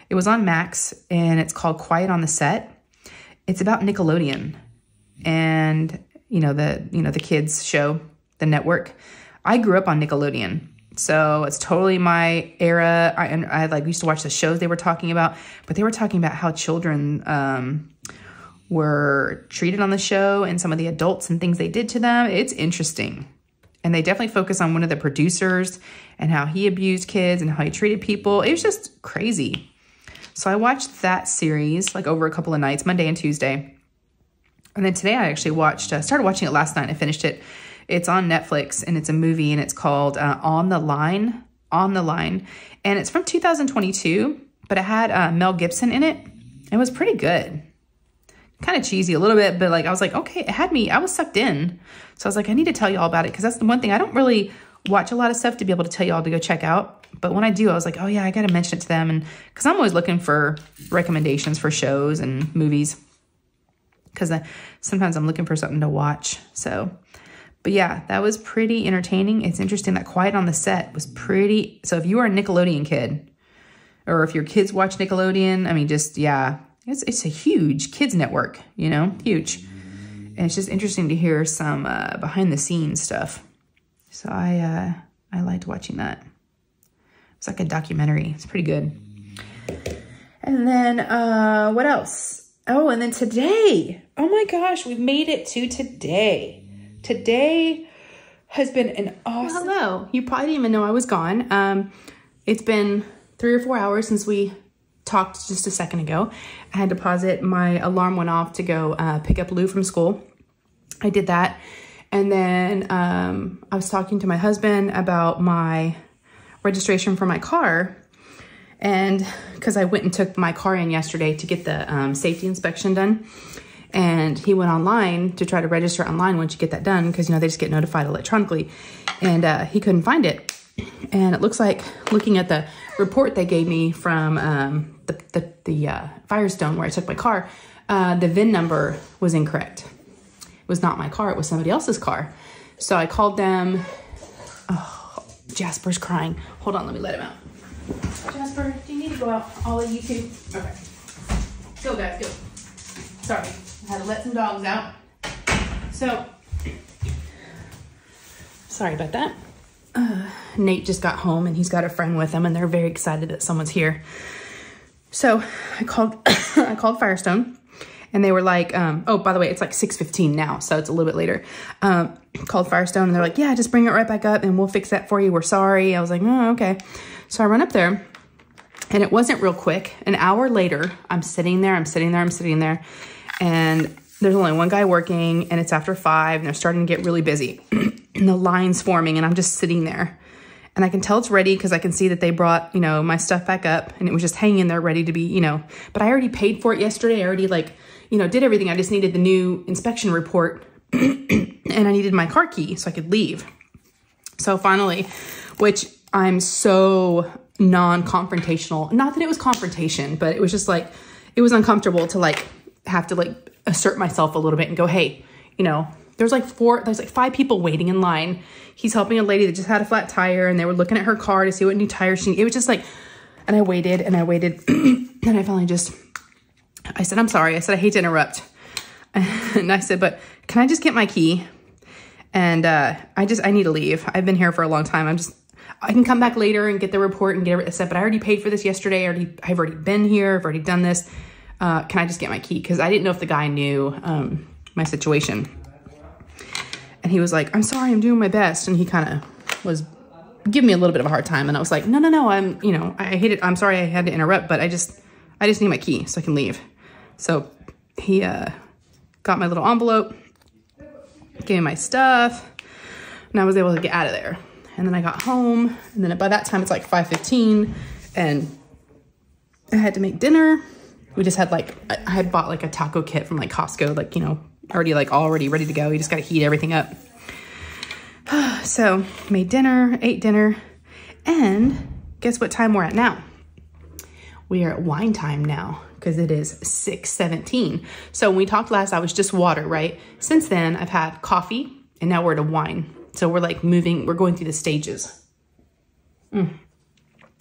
It was on Max and it's called Quiet on the Set. It's about Nickelodeon and, the kids show, the network. I grew up on Nickelodeon, so it's totally my era. I like used to watch the shows they were talking about, but they were talking about how children were treated on the show and some of the adults and things they did to them. It's interesting. And they definitely focus on one of the producers and how he abused kids and how he treated people. It was just crazy. So I watched that series like over a couple of nights, Monday and Tuesday. And then today I actually started watching it last night. I finished it. It's on Netflix and it's a movie and it's called On the Line. And it's from 2022, but it had Mel Gibson in it. It was pretty good. Kind of cheesy a little bit, but like I was like, okay, it had me, I was sucked in. So I was like, I need to tell you all about it because that's the one thing. I don't really watch a lot of stuff to be able to tell you all to go check out. But when I do, I was like, oh yeah, I got to mention it to them. And because I'm always looking for recommendations for shows and movies because sometimes I'm looking for something to watch. So, but yeah, that was pretty entertaining. It's interesting that Quiet on the Set was pretty. So if you are a Nickelodeon kid or if your kids watch Nickelodeon, I mean, just, yeah, it's a huge kids network, huge. And it's just interesting to hear some behind the scenes stuff. So I liked watching that. It's like a documentary. It's pretty good. And then what else? Oh, and then today. Oh my gosh, we've made it to today. Today has been an awesome... Well, hello. You probably didn't even know I was gone. It's been 3 or 4 hours since we talked just a second ago. I had to pause it. My alarm went off to go pick up Lou from school. I did that. And then I was talking to my husband about my registration for my car. And because I went and took my car in yesterday to get the safety inspection done. And he went online to try to register online once you get that done. Because, they just get notified electronically. And he couldn't find it. And it looks like, looking at the report they gave me from the Firestone where I took my car, the VIN number was incorrect. It was not my car. It was somebody else's car. So I called them. Oh, Jasper's crying. Hold on. Let me let him out. Jasper, do you need to go out? All of you two? Okay. Go, guys. Go. Sorry. I had to let some dogs out. So, sorry about that. Nate just got home and he's got a friend with him and they're very excited that someone's here. So I called Firestone And they were like, oh, by the way, it's like 6:15 now, so it's a little bit later. Called Firestone, and they're like, yeah, just bring it right back up and we'll fix that for you. We're sorry. I was like, oh, okay. So I run up there, and it wasn't real quick. An hour later, I'm sitting there, and there's only one guy working, and it's after 5, and they're starting to get really busy. And the line's forming, and I'm just sitting there. And I can tell it's ready because I can see that they brought, you know, my stuff back up, and it was just hanging there ready to be, you know, but I already paid for it yesterday. I already, like, you know, did everything. I just needed the new inspection report and I needed my car key so I could leave. So finally, which I'm so non-confrontational, not that it was confrontation, but it was just like, it was uncomfortable to like, have to like assert myself a little bit and go, hey, you know, there's like 5 people waiting in line. He's helping a lady that just had a flat tire, and they were looking at her car to see what new tires she needed. It was just like, and I waited and I waited. And I finally I said, I'm sorry. I said, I hate to interrupt. And I said, but can I just get my key? And I need to leave. I've been here for a long time. I can come back later and get the report and get everything set, but I already paid for this yesterday. I've already been here. I've already done this. Can I just get my key? Because I didn't know if the guy knew my situation. And he was like, I'm sorry, I'm doing my best. And he kind of was giving me a little bit of a hard time. And I was like, no, I hate it. I'm sorry I had to interrupt, but I just need my key so I can leave. So he got my little envelope, gave me my stuff, and I was able to get out of there. And then I got home, and then by that time it's like 5:15, and I had to make dinner. We just had like, I had bought like a taco kit from like Costco, like, you know, already ready to go. You just got to heat everything up. So made dinner, ate dinner, and guess what time we're at now? We are at wine time now because it is 6:17. So when we talked last, I was just water, right? Since then, I've had coffee, and now we're at a wine. So we're like we're going through the stages.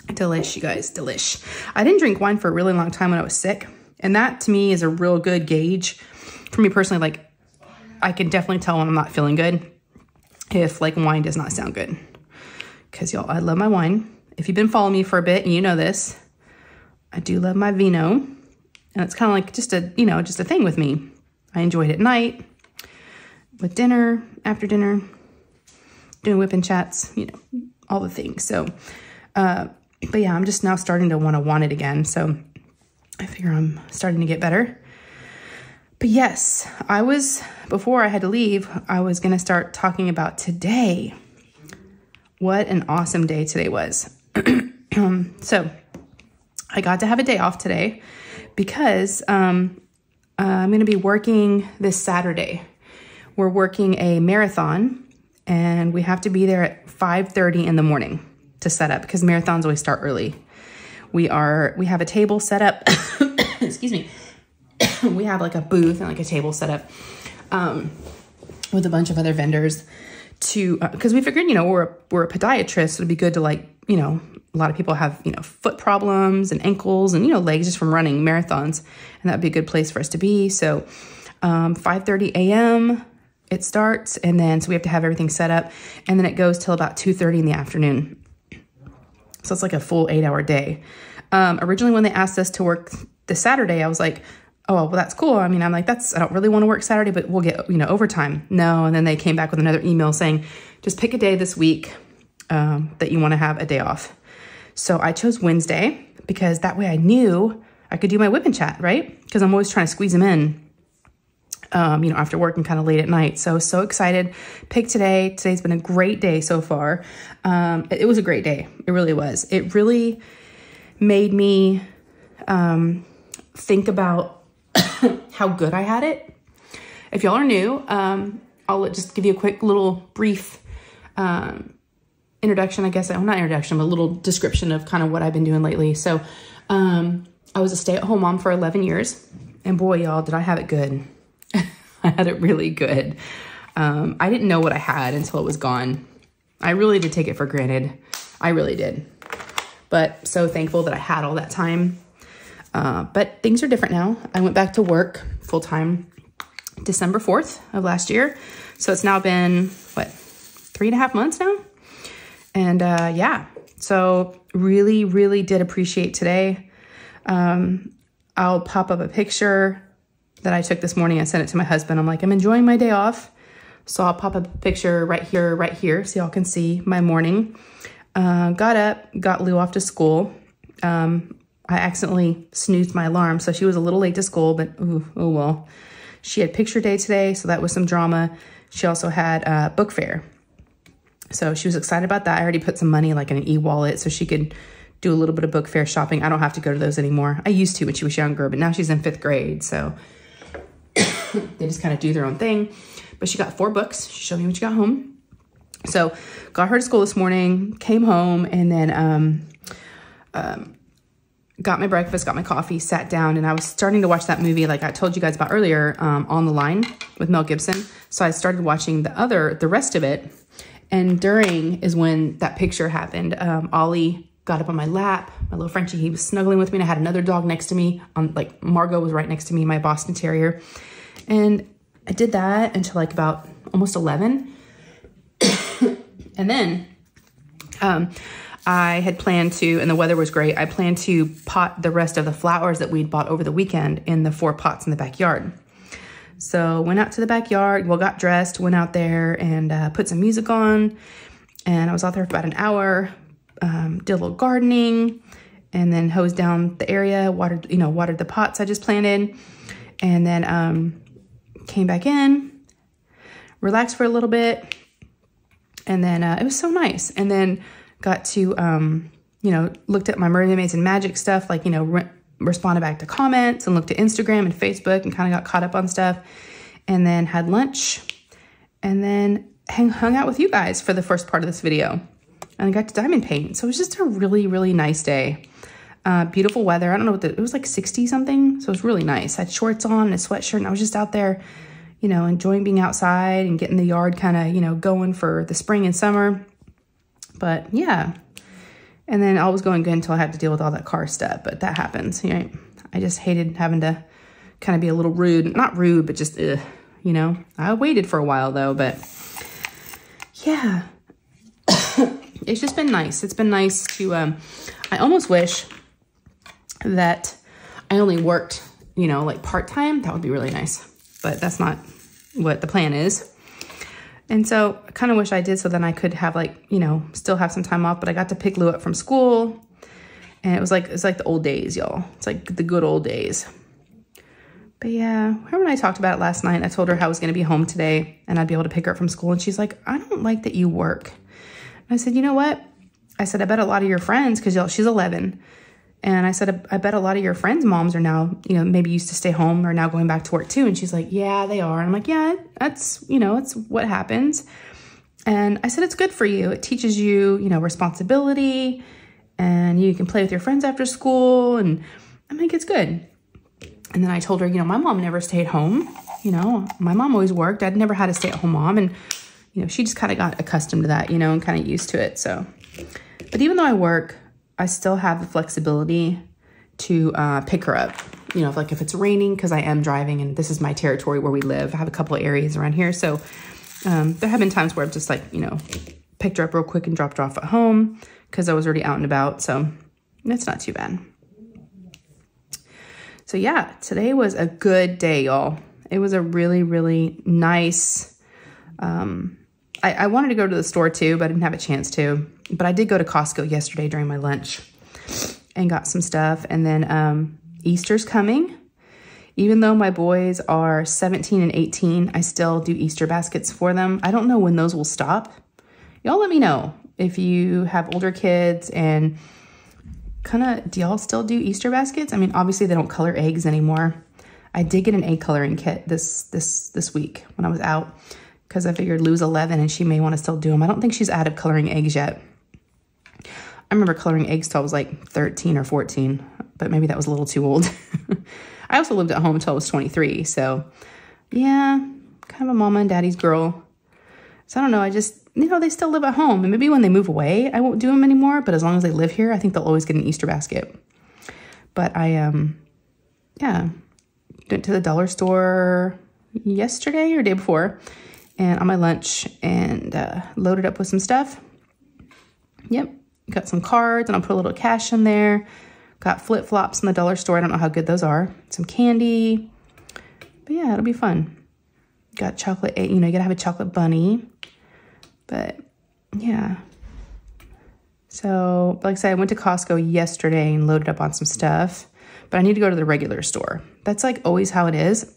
Delish, you guys, delish. I didn't drink wine for a really long time when I was sick. And that to me is a real good gauge for me personally. Like, I can definitely tell when I'm not feeling good if like wine does not sound good. Cause y'all, I love my wine. If you've been following me for a bit and you know this, I do love my vino. And it's kind of like just a thing with me. I enjoy it at night, with dinner, after dinner, doing whipping chats, you know, all the things. So, but yeah, I'm just now starting to want it again. So I figure I'm starting to get better. But yes, before I had to leave, I was going to start talking about today. What an awesome day today was. So I got to have a day off today because I'm going to be working this Saturday. We're working a marathon, and we have to be there at 5:30 in the morning to set up because marathons always start early. We have a table set up. Excuse me. We have like a booth and like a table set up with a bunch of other vendors because we figured, you know, we're a podiatrist, so it'd be good to like, you know, a lot of people have, you know, foot problems and ankles and, you know, legs just from running marathons, and that'd be a good place for us to be. So 5:30 a.m. it starts, and then so we have to have everything set up, and then it goes till about 2:30 in the afternoon. So it's like a full 8-hour day. Originally when they asked us to work this Saturday, I was like, oh, well, that's cool. I mean, I'm like, I don't really want to work Saturday, but we'll get, you know, overtime. No. And then they came back with another email saying, just pick a day this week that you want to have a day off. So I chose Wednesday because that way I knew I could do my whip and chat, right? Because I'm always trying to squeeze them in, you know, after work and kind of late at night. So excited. Picked today. Today's been a great day so far. It was a great day. It really was. It really made me think about how good I had it. If y'all are new, I'll just give you a quick little brief introduction, I guess. Well, not introduction, but a little description of kind of what I've been doing lately. So I was a stay-at-home mom for 11 years. And boy, y'all, did I have it good. I had it really good. I didn't know what I had until it was gone. I really did take it for granted. I really did. But so thankful that I had all that time. But things are different now. I went back to work full-time December 4th of last year. So it's now been, what, 3.5 months now? And yeah, so really, really did appreciate today. I'll pop up a picture that I took this morning. I sent it to my husband. I'm like, I'm enjoying my day off. So I'll pop a picture right here, so y'all can see my morning. Got up, got Lou off to school. I accidentally snoozed my alarm, so she was a little late to school, but ooh, oh well. She had picture day today, so that was some drama. She also had book fair. So she was excited about that. I already put some money like in an e-wallet so she could do a little bit of book fair shopping. I don't have to go to those anymore. I used to when she was younger, but now she's in 5th grade, so they just kind of do their own thing. But she got 4 books. She showed me when she got home. So got her to school this morning, came home, and then got my breakfast, got my coffee, sat down, and I was starting to watch that movie like I told you guys about earlier, On the Line with Mel Gibson. So I started watching the rest of it. And during is when that picture happened. Ollie got up on my lap, my little Frenchie, he was snuggling with me, and I had another dog next to me. Like Margot was right next to me, my Boston Terrier. And I did that until like about almost 11. And then I had planned to, and the weather was great, I planned to pot the rest of the flowers that we'd bought over the weekend in the 4 pots in the backyard. So went out to the backyard, well, got dressed, went out there and put some music on. And I was out there for about an hour, did a little gardening, and then hosed down the area, watered the pots I just planted. And then came back in, relaxed for a little bit. And then it was so nice. And then got to, looked at my Mermaids and Magic stuff, like, responded back to comments and looked at Instagram and Facebook and kind of got caught up on stuff. And then had lunch and then hung out with you guys for the first part of this video. And I got to diamond paint. So it was just a really, really nice day. Beautiful weather. I don't know it was like 60 something. So it was really nice. I had shorts on and a sweatshirt, and I was just out there, enjoying being outside and getting the yard kind of, going for the spring and summer. But yeah. And then all was going good until I had to deal with all that car stuff, but that happens. I just hated having to kind of be a little rude. Not rude, but just, I waited for a while though, but yeah. It's just been nice. It's been nice to, I almost wish that I only worked, like part-time. That would be really nice, but that's not what the plan is. And so I kind of wish I did, so then I could have still have some time off, but I got to pick Lou up from school, and it's like the old days, y'all. It's like the good old days. But yeah, her and I talked about it last night. I told her how I was going to be home today and I'd be able to pick her up from school. And she's like, I don't like that you work. And I said, you know what? I said, I bet a lot of your friends, because she's 11. And I said, I bet a lot of your friends' moms are now, maybe used to stay home, are now going back to work too. And she's like, yeah, they are. And I'm like, yeah, that's, it's what happens. And I said, it's good for you. It teaches you, responsibility, and you can play with your friends after school. And I'm like, it's good. And then I told her, my mom never stayed home. My mom always worked. I'd never had a stay-at-home mom. And, she just kind of got accustomed to that, and kind of used to it. So, but even though I work, I still have the flexibility to pick her up. If it's raining, because I am driving and this is my territory where we live. I have a couple of areas around here. So there have been times where I've just picked her up real quick and dropped her off at home because I was already out and about. So it's not too bad. So yeah, today was a good day, y'all. It was a really, really nice, I wanted to go to the store too, but I didn't have a chance to. But I did go to Costco yesterday during my lunch and got some stuff. And then Easter's coming. Even though my boys are 17 and 18, I still do Easter baskets for them. I don't know when those will stop. Y'all let me know if you have older kids and do y'all still do Easter baskets? I mean, obviously they don't color eggs anymore. I did get an egg coloring kit this week when I was out, because I figured Lou's 11 and she may want to still do them. I don't think she's out of coloring eggs yet. I remember coloring eggs till I was like 13 or 14, but maybe that was a little too old. I also lived at home until I was 23. So yeah, kind of a mama and daddy's girl. So I don't know. I just, they still live at home, and maybe when they move away, I won't do them anymore. But as long as they live here, I think they'll always get an Easter basket. But I, yeah, went to the dollar store yesterday or day before, and on my lunch, and loaded up with some stuff. Yep, got some cards, and I'll put a little cash in there. Got flip-flops in the dollar store. I don't know how good those are. Some candy, But yeah, it'll be fun. Got chocolate, you know, you gotta have a chocolate bunny. But yeah. So, like I said, I went to Costco yesterday and loaded up on some stuff. But I need to go to the regular store. That's like always how it is.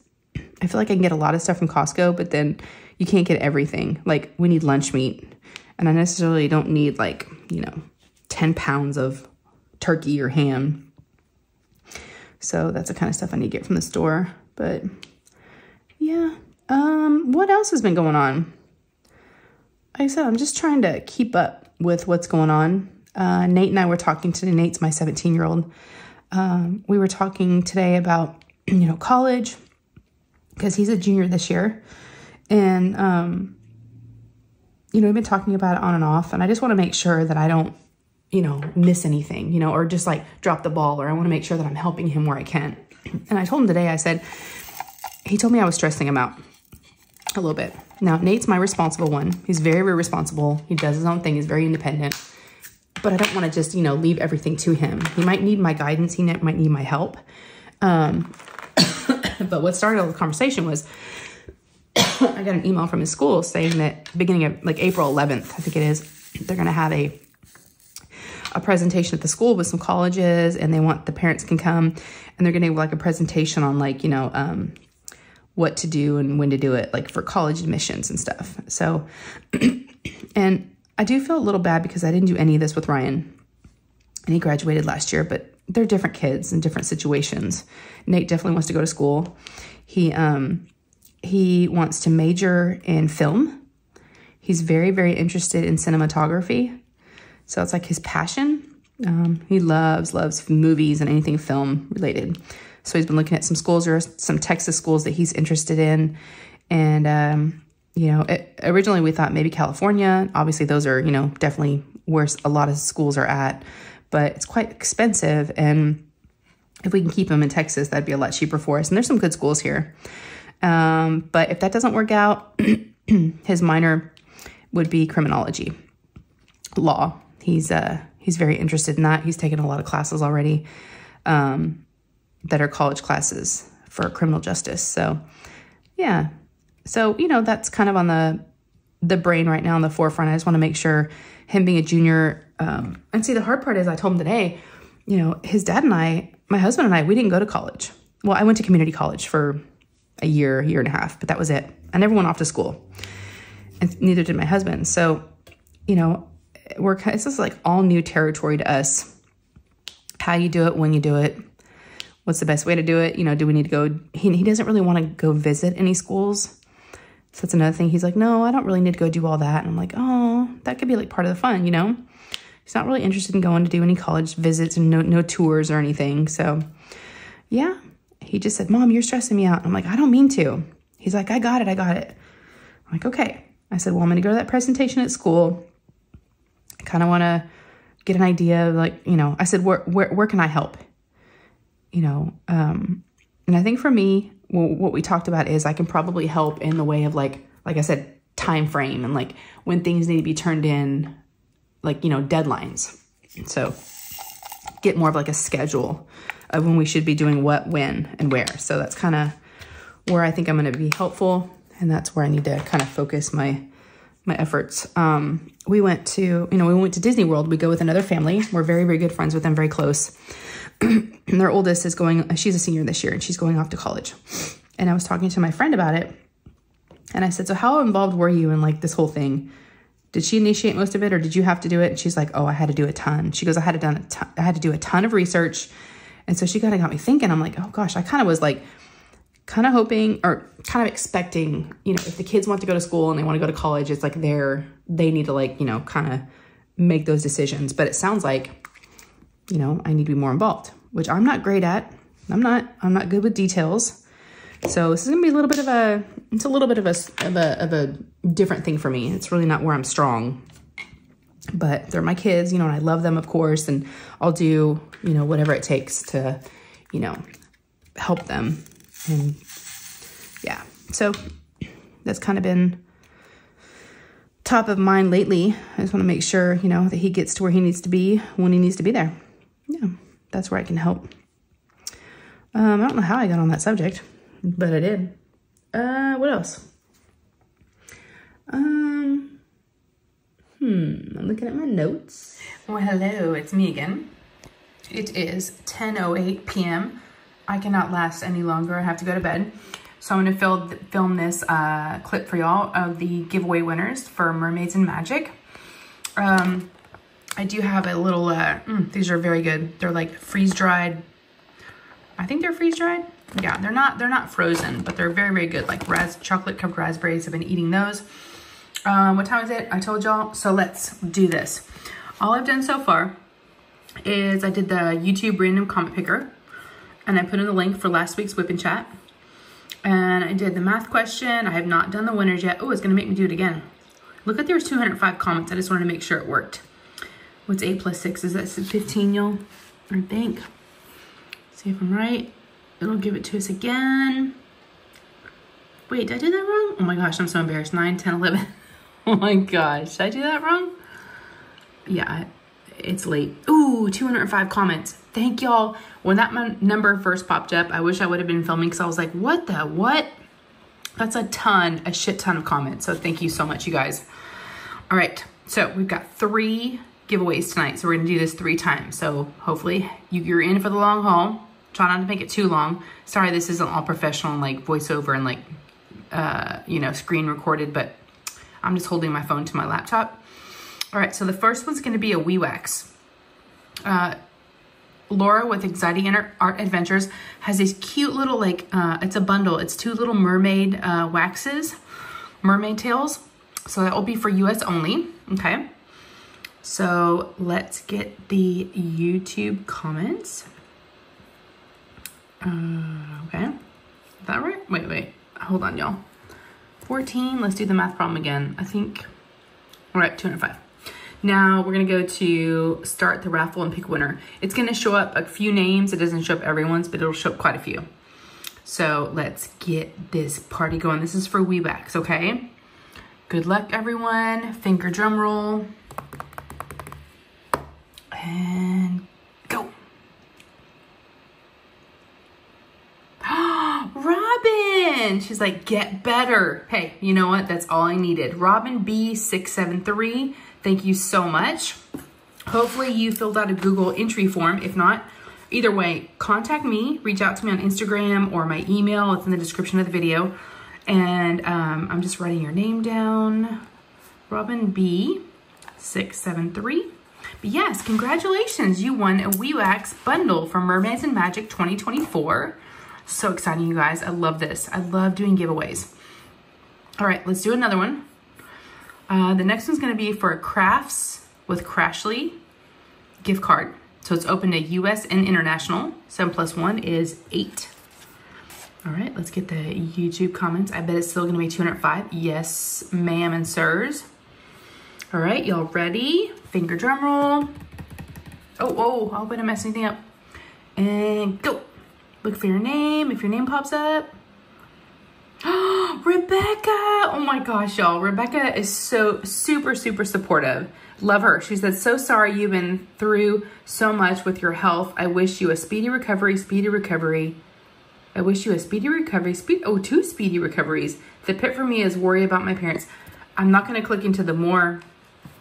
I feel like I can get a lot of stuff from Costco, but then you can't get everything. Like, we need lunch meat. And I necessarily don't need, like, you know, 10 pounds of turkey or ham. So that's the kind of stuff I need to get from the store. But yeah. What else has been going on? Like I said, I'm just trying to keep up with what's going on. Nate and I were talking today. Nate's my 17-year-old. We were talking today about, you know, college, because he's a junior this year. And, you know, we've been talking about it on and off, and I just want to make sure that I don't, you know, miss anything, you know, or just like drop the ball, or I want to make sure that I'm helping him where I can. And I told him today, I said, he told me I was stressing him out a little bit. Now, Nate's my responsible one. He's very, very responsible. He does his own thing. He's very independent. But I don't want to just, you know, leave everything to him. He might need my guidance. He might need my help. But what started all the conversation was I got an email from his school saying that beginning of like April 11th, I think it is, they're going to have a presentation at the school with some colleges, and they want the parents can come, and they're going to have like a presentation on like, you know, what to do and when to do it, like for college admissions and stuff. So, and I do feel a little bad because I didn't do any of this with Ryan, and he graduated last year, but they're different kids in different situations. Nate definitely wants to go to school. He wants to major in film. He's very, very interested in cinematography. So it's like his passion. He loves movies and anything film related. So he's been looking at some schools, or some Texas schools that he's interested in. And, you know, originally we thought maybe California. Obviously those are, you know, definitely where a lot of schools are at, but it's quite expensive. And if we can keep him in Texas, that'd be a lot cheaper for us. And there's some good schools here. But if that doesn't work out, his minor would be criminology, law. He's very interested in that. He's taken a lot of classes already, that are college classes for criminal justice. So yeah. So, you know, that's kind of on the brain right now, on the forefront. I just want to make sure, him being a junior, and see, the hard part is I told him today, you know, his dad and I, my husband and I, we didn't go to college. Well, I went to community college for a year and a half, but that was it. I never went off to school, and neither did my husband. So, you know, it's just like all new territory to us. How you do it, when you do it, what's the best way to do it? You know, do we need to go? He doesn't really want to go visit any schools. So that's another thing. He's like, no, I don't really need to go do all that. And I'm like, oh, that could be like part of the fun, you know? He's not really interested in going to do any college visits and no tours or anything. So yeah, he just said, Mom, you're stressing me out. I'm like, I don't mean to. He's like, I got it. I'm like, okay. I said, well, I'm going to go to that presentation at school. I kind of want to get an idea of, like, you know, I said, where can I help? You know, and I think for me, what we talked about is I can probably help in the way of like I said, time frame, and like when things need to be turned in, like, you know, deadlines. So get more of like a schedule of when we should be doing what, when, and where. So that's kind of where I think I'm going to be helpful. And that's where I need to kind of focus my efforts. We went to Disney World. We go with another family. We're very, very good friends with them, very close. And their oldest is she's a senior this year, and she's going off to college. And I was talking to my friend about it, and I said, so how involved were you in like this whole thing? Did she initiate most of it, or did you have to do it? And she's like, oh, I had to do a ton. She goes, I had to do a ton of research. And so she kind of got me thinking. I'm like, oh gosh, I kind of was like, kind of hoping, or kind of expecting, you know, if the kids want to go to school and they want to go to college, it's like they need to, like, you know, kind of make those decisions. But it sounds like, you know, I need to be more involved, which I'm not great at. I'm not good with details. So this is gonna be a little bit of a different thing for me. It's really not where I'm strong, but they're my kids, you know, and I love them, of course, and I'll do, you know, whatever it takes to, you know, help them. And yeah, so that's kind of been top of mind lately. I just want to make sure, you know, that he gets to where he needs to be when he needs to be there. Yeah, that's where I can help. I don't know how I got on that subject. but I did. What else? I'm looking at my notes. Well, hello, it's me again. It is 10:08 p.m. I cannot last any longer. I have to go to bed. So I'm gonna film this clip for y'all of the giveaway winners for Mermaids and Magic. I do have a little, these are very good. They're like freeze-dried. I think they're freeze-dried. Yeah, they're not frozen, but they're very, very good. Like chocolate covered raspberries. I've been eating those. What time is it? I told y'all. So let's do this. All I've done so far is I did the YouTube random comment picker, and I put in the link for last week's whip and chat. And I did the math question. I have not done the winners yet. Oh, it's gonna make me do it again. Look at, there's 205 comments. I just wanted to make sure it worked. What's 8 plus 6? Is that 15, y'all? I think. See if I'm right. It'll give it to us again. Wait, did I do that wrong? Oh my gosh, I'm so embarrassed. 9, 10, 11. Oh my gosh, did I do that wrong? Yeah, it's late. Ooh, 205 comments. Thank y'all. When that number first popped up, I wish I would have been filming because I was like, what the what? That's a shit ton of comments. So thank you so much, you guys. All right, so we've got 3 giveaways tonight. So we're gonna do this 3 times. So hopefully you're in for the long haul. Try not to make it too long. Sorry, this isn't all professional and like voiceover and like, you know, screen recorded, but I'm just holding my phone to my laptop. All right, so the first one's gonna be a Wee Wax. Laura with Anxiety Art Adventures has this cute little like, it's a bundle. It's 2 little mermaid waxes, mermaid tails. So that will be for US only, okay? So let's get the YouTube comments. Okay, is that right? Wait, hold on, y'all. 14, let's do the math problem again. I think, all right, 205. Now we're gonna go to start the raffle and pick winner. It's gonna show up a few names. It doesn't show up everyone's, but it'll show up quite a few. So let's get this party going. This is for Wee Wax, okay? Good luck, everyone. Finger drum roll. And go. Robin, she's like, get better. Hey, you know what? That's all I needed. Robin B673, thank you so much. Hopefully you filled out a Google entry form. If not, either way, contact me, reach out to me on Instagram or my email. It's in the description of the video. And I'm just writing your name down. Robin B673. But yes, congratulations. You won a Wee Wax bundle from Mermaids and Magic 2024. So exciting, you guys. I love this. I love doing giveaways. All right, let's do another one. The next one's gonna be for a Crafts with Crashley gift card. So it's open to US and international. 7 plus 1 is 8. All right, let's get the YouTube comments. I bet it's still gonna be 205. Yes, ma'am and sirs. All right, y'all ready? Finger drum roll. Oh, I hope I didn't mess anything up. And go. Look for your name, if your name pops up. Rebecca, oh my gosh, y'all. Rebecca is so super supportive. Love her. She said, so sorry you've been through so much with your health. I wish you a speedy recovery, I wish you a speedy recovery, 2 speedy recoveries. The pit for me is worry about my parents. I'm not gonna click into the more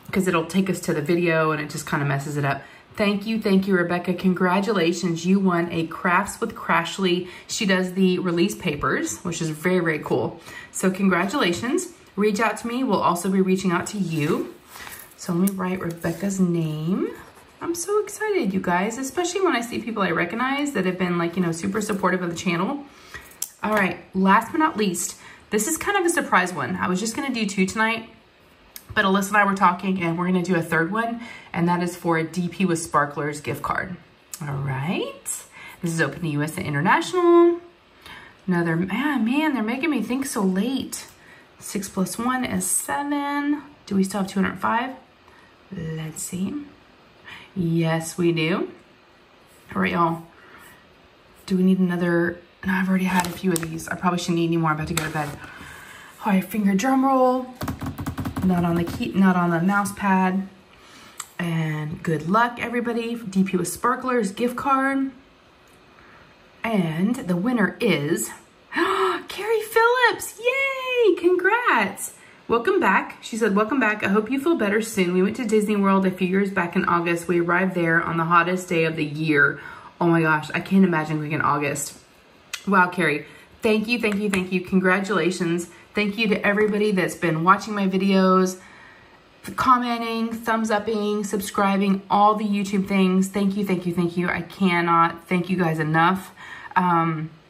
because it'll take us to the video and it just kind of messes it up. Thank you, Rebecca. Congratulations, you won a Crafts with Crashley. She does the release papers, which is very, very cool. So congratulations. Reach out to me. We'll also be reaching out to you. So let me write Rebecca's name. I'm so excited, you guys, especially when I see people I recognize that have been like, you know, super supportive of the channel. All right, last but not least, this is kind of a surprise one. I was just gonna do 2 tonight, but Alyssa and I were talking and we're gonna do a 3rd one, and that is for a DP with Sparklers gift card. All right, this is open to US and international. Another, man, they're making me think so late. 6 plus 1 is 7. Do we still have 205? Let's see. Yes, we do. All right, y'all. Do we need another? No, I've already had a few of these. I probably shouldn't need any more. I'm about to go to bed. All right, finger drum roll. Not on the key, not on the mouse pad. And good luck, everybody. DP with Sparklers gift card. And the winner is Lips. Yay, congrats. Welcome back. She said, welcome back. I hope you feel better soon. We went to Disney World a few years back in August. We arrived there on the hottest day of the year. Oh my gosh, I can't imagine going in August. Wow, Carrie. Thank you, thank you, thank you. Congratulations. Thank you to everybody that's been watching my videos, commenting, thumbs upping, subscribing, all the YouTube things. Thank you, thank you, thank you. I cannot thank you guys enough.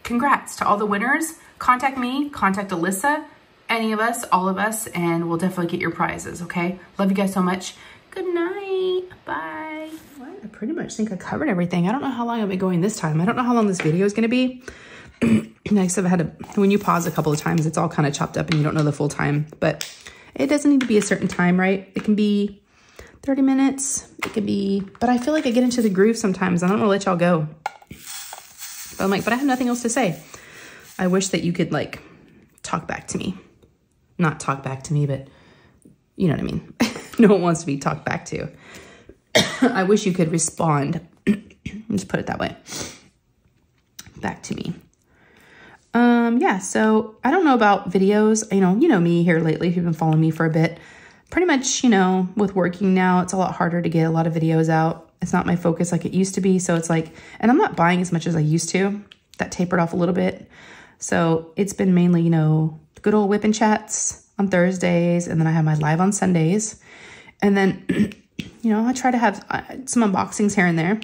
Congrats to all the winners. Contact me, contact Alyssa, any of us, all of us, and we'll definitely get your prizes, okay? Love you guys so much. Good night. Bye. What? I pretty much think I covered everything. I don't know how long I've been going this time. I don't know how long this video is going to be. Next, I've had to, when you pause a couple of times, it's all kind of chopped up and you don't know the full time, but it doesn't need to be a certain time, right? It can be 30 minutes. It can be, but I feel like I get into the groove sometimes. I don't want to let y'all go. But I'm like, but I have nothing else to say. I wish that you could like talk back to me. Not talk back to me, but you know what I mean? No one wants to be talked back to. I wish you could respond. Just put it that way. Back to me. Yeah, so I don't know about videos. You know me here lately, if you've been following me for a bit. Pretty much, you know, with working now, it's a lot harder to get a lot of videos out. It's not my focus like it used to be. So it's like, and I'm not buying as much as I used to. That tapered off a little bit. So it's been mainly, you know, good old whip and chats on Thursdays. And then I have my live on Sundays. And then, you know, I try to have some unboxings here and there.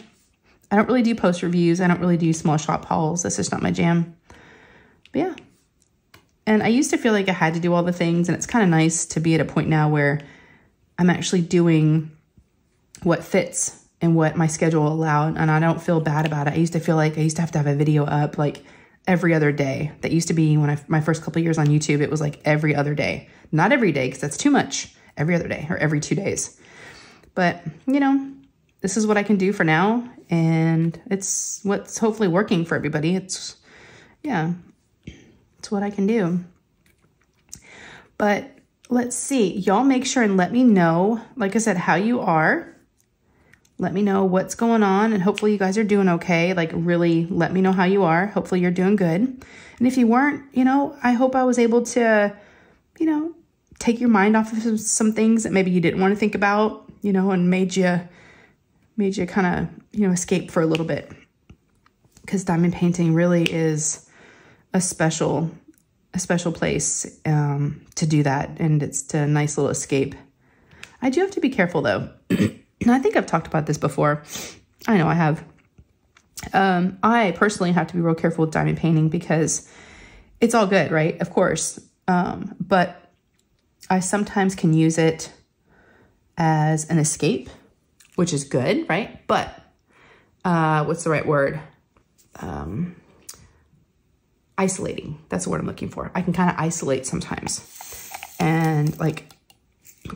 I don't really do post reviews. I don't really do small shop hauls. That's just not my jam. But yeah. And I used to feel like I had to do all the things. And it's kind of nice to be at a point now where I'm actually doing what fits and what my schedule allowed. And I don't feel bad about it. I used to feel like I used to have a video up like every other day. That used to be when my first couple of years on YouTube, it was like every other day. Not every day, because that's too much. Every other day or every 2 days. But, you know, this is what I can do for now. And it's what's hopefully working for everybody. It's, yeah, it's what I can do. But let's see. Y'all make sure and let me know, like I said, how you are. Let me know what's going on, and hopefully you guys are doing okay. Like, really let me know how you are. Hopefully you're doing good. And if you weren't, you know, I hope I was able to, you know, take your mind off of some things that maybe you didn't want to think about, you know, and made you kind of, you know, escape for a little bit. Because diamond painting really is a special place to do that. And it's a nice little escape. I do have to be careful though. And I think I've talked about this before. I know I have. I personally have to be real careful with diamond painting because it's all good, right? Of course. But I sometimes can use it as an escape, which is good, right? But what's the right word? Isolating. That's the word I'm looking for. I can kind of isolate sometimes and like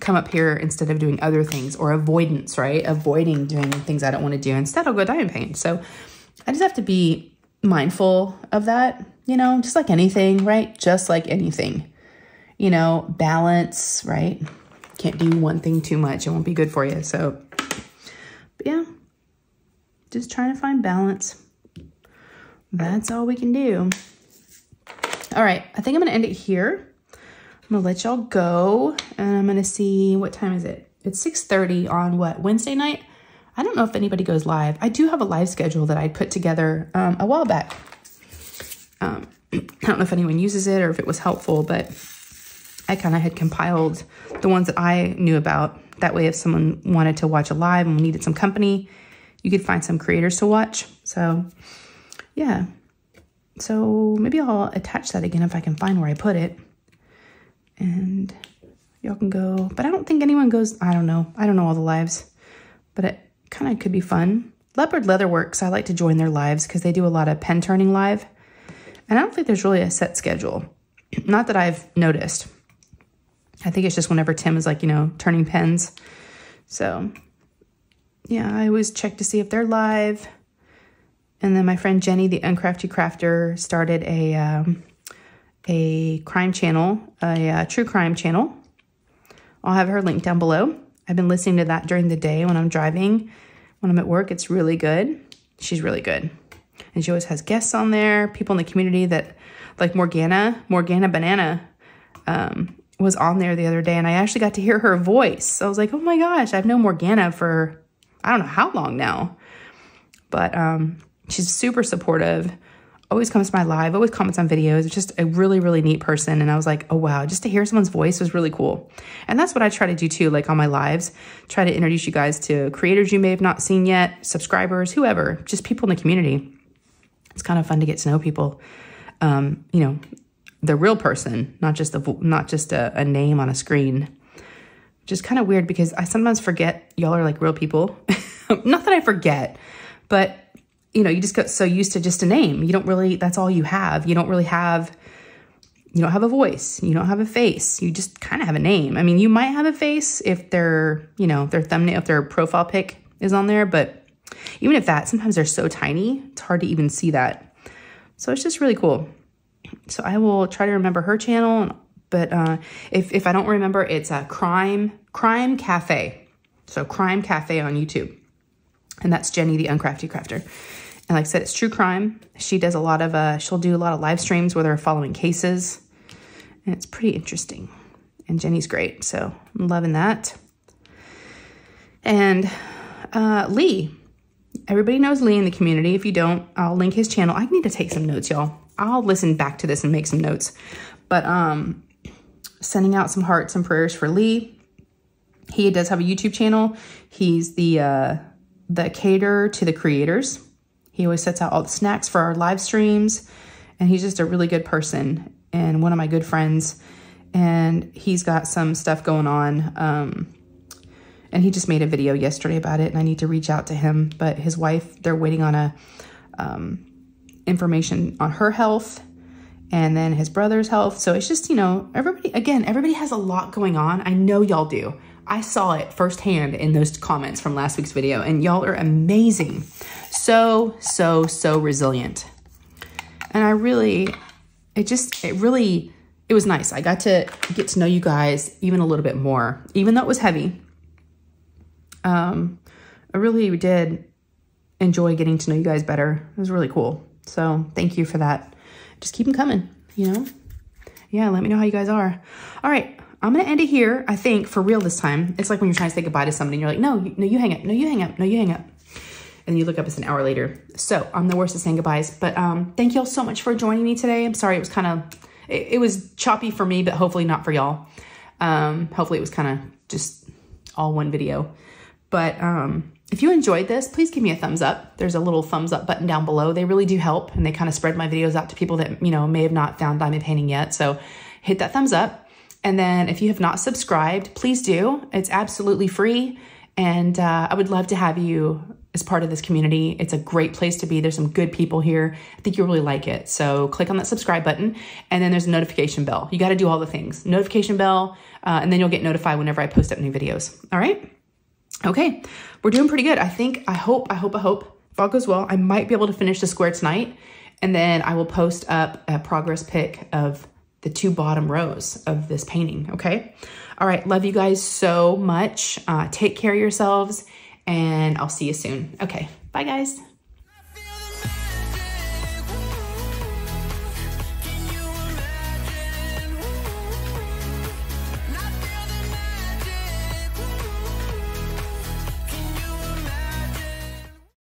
come up here instead of doing other things, or avoidance, right? Avoiding doing things I don't want to do. Instead, I'll go diamond paint. So I just have to be mindful of that, you know, just like anything, right? Just like anything, you know, balance, right? Can't do one thing too much. It won't be good for you. So, but yeah, just trying to find balance. That's all we can do. All right. I think I'm going to end it here. I'm going to let y'all go. And I'm going to see, what time is it? It's 6:30 on what, Wednesday night? I don't know if anybody goes live. I do have a live schedule that I put together a while back. I don't know if anyone uses it or if it was helpful, but I kind of had compiled the ones that I knew about. That way, if someone wanted to watch a live and needed some company, you could find some creators to watch. So yeah. So maybe I'll attach that again if I can find where I put it. And y'all can go, but I don't think anyone goes, I don't know all the lives, but it kind of could be fun. Leopard Leatherworks, I like to join their lives because they do a lot of pen turning live. And I don't think there's really a set schedule. Not that I've noticed. I think it's just whenever Tim is like, you know, turning pens. So yeah, I always check to see if they're live. And then my friend Jenny, the Uncrafty Crafter, started a crime channel, a true crime channel. I'll have her link down below. I've been listening to that during the day when I'm driving. When I'm at work, it's really good. She's really good. And she always has guests on there, people in the community that, like Morgana Banana, was on there the other day, and I actually got to hear her voice. I was like, oh my gosh, I've known Morgana for I don't know how long now. But she's super supportive, always comes to my live, always comments on videos. It's just a really, really neat person. And I was like, oh wow, just to hear someone's voice was really cool. And that's what I try to do too, like on my lives, try to introduce you guys to creators you may have not seen yet, subscribers, whoever, just people in the community. It's kind of fun to get to know people, you know, the real person, not just a name on a screen. Just kind of weird because I sometimes forget y'all are like real people. Not that I forget, but you know, you just get so used to just a name. You don't really, that's all you have. You don't have a voice. You don't have a face. You just kind of have a name. I mean, you might have a face if their, you know, their thumbnail, if their profile pic is on there, but even if that, sometimes they're so tiny, it's hard to even see that. So it's just really cool. So I will try to remember her channel, but if I don't remember, it's a Crime Cafe. So Crime Cafe on YouTube. And that's Jenny, the Uncrafty Crafter. And like I said, it's true crime. She does a lot of, she'll do a lot of live streams where they're following cases. And it's pretty interesting. And Jenny's great, so I'm loving that. And Lee. Everybody knows Lee in the community. If you don't, I'll link his channel. I need to take some notes, y'all. I'll listen back to this and make some notes. But sending out some hearts and prayers for Lee. He does have a YouTube channel. He's the caterer to the creators. He always sets out all the snacks for our live streams. And he's just a really good person and one of my good friends. And he's got some stuff going on. And he just made a video yesterday about it, and I need to reach out to him. But his wife, they're waiting on information on her health and then his brother's health. So it's just, you know, everybody has a lot going on. I know y'all do. I saw it firsthand in those comments from last week's video, and y'all are amazing. So resilient. And it was nice. I got to get to know you guys even a little bit more, even though it was heavy. I really did enjoy getting to know you guys better. It was really cool. So thank you for that. Just keep them coming, you know? Yeah, let me know how you guys are. All right, I'm going to end it here, I think, for real this time. It's like when you're trying to say goodbye to somebody and you're like, no, you hang up. No, you hang up. No, you hang up. And you look up, it's an hour later. So I'm the worst at saying goodbyes. But thank you all so much for joining me today. I'm sorry it was kind of, it was choppy for me, but hopefully not for y'all. Hopefully it was kind of just all one video. But if you enjoyed this, please give me a thumbs up. There's a little thumbs up button down below. They really do help, and they kind of spread my videos out to people that, you know, may have not found diamond painting yet. So hit that thumbs up. And then if you have not subscribed, please do. It's absolutely free. And I would love to have you as part of this community. It's a great place to be. There's some good people here. I think you'll really like it. So click on that subscribe button, and then there's a notification bell. You got to do all the things. Notification bell, and then you'll get notified whenever I post up new videos. All right? Okay, we're doing pretty good. I hope, if all goes well, I might be able to finish the square tonight, and then I will post up a progress pic of the 2 bottom rows of this painting, okay? All right, love you guys so much. Take care of yourselves, and I'll see you soon. Okay, bye guys.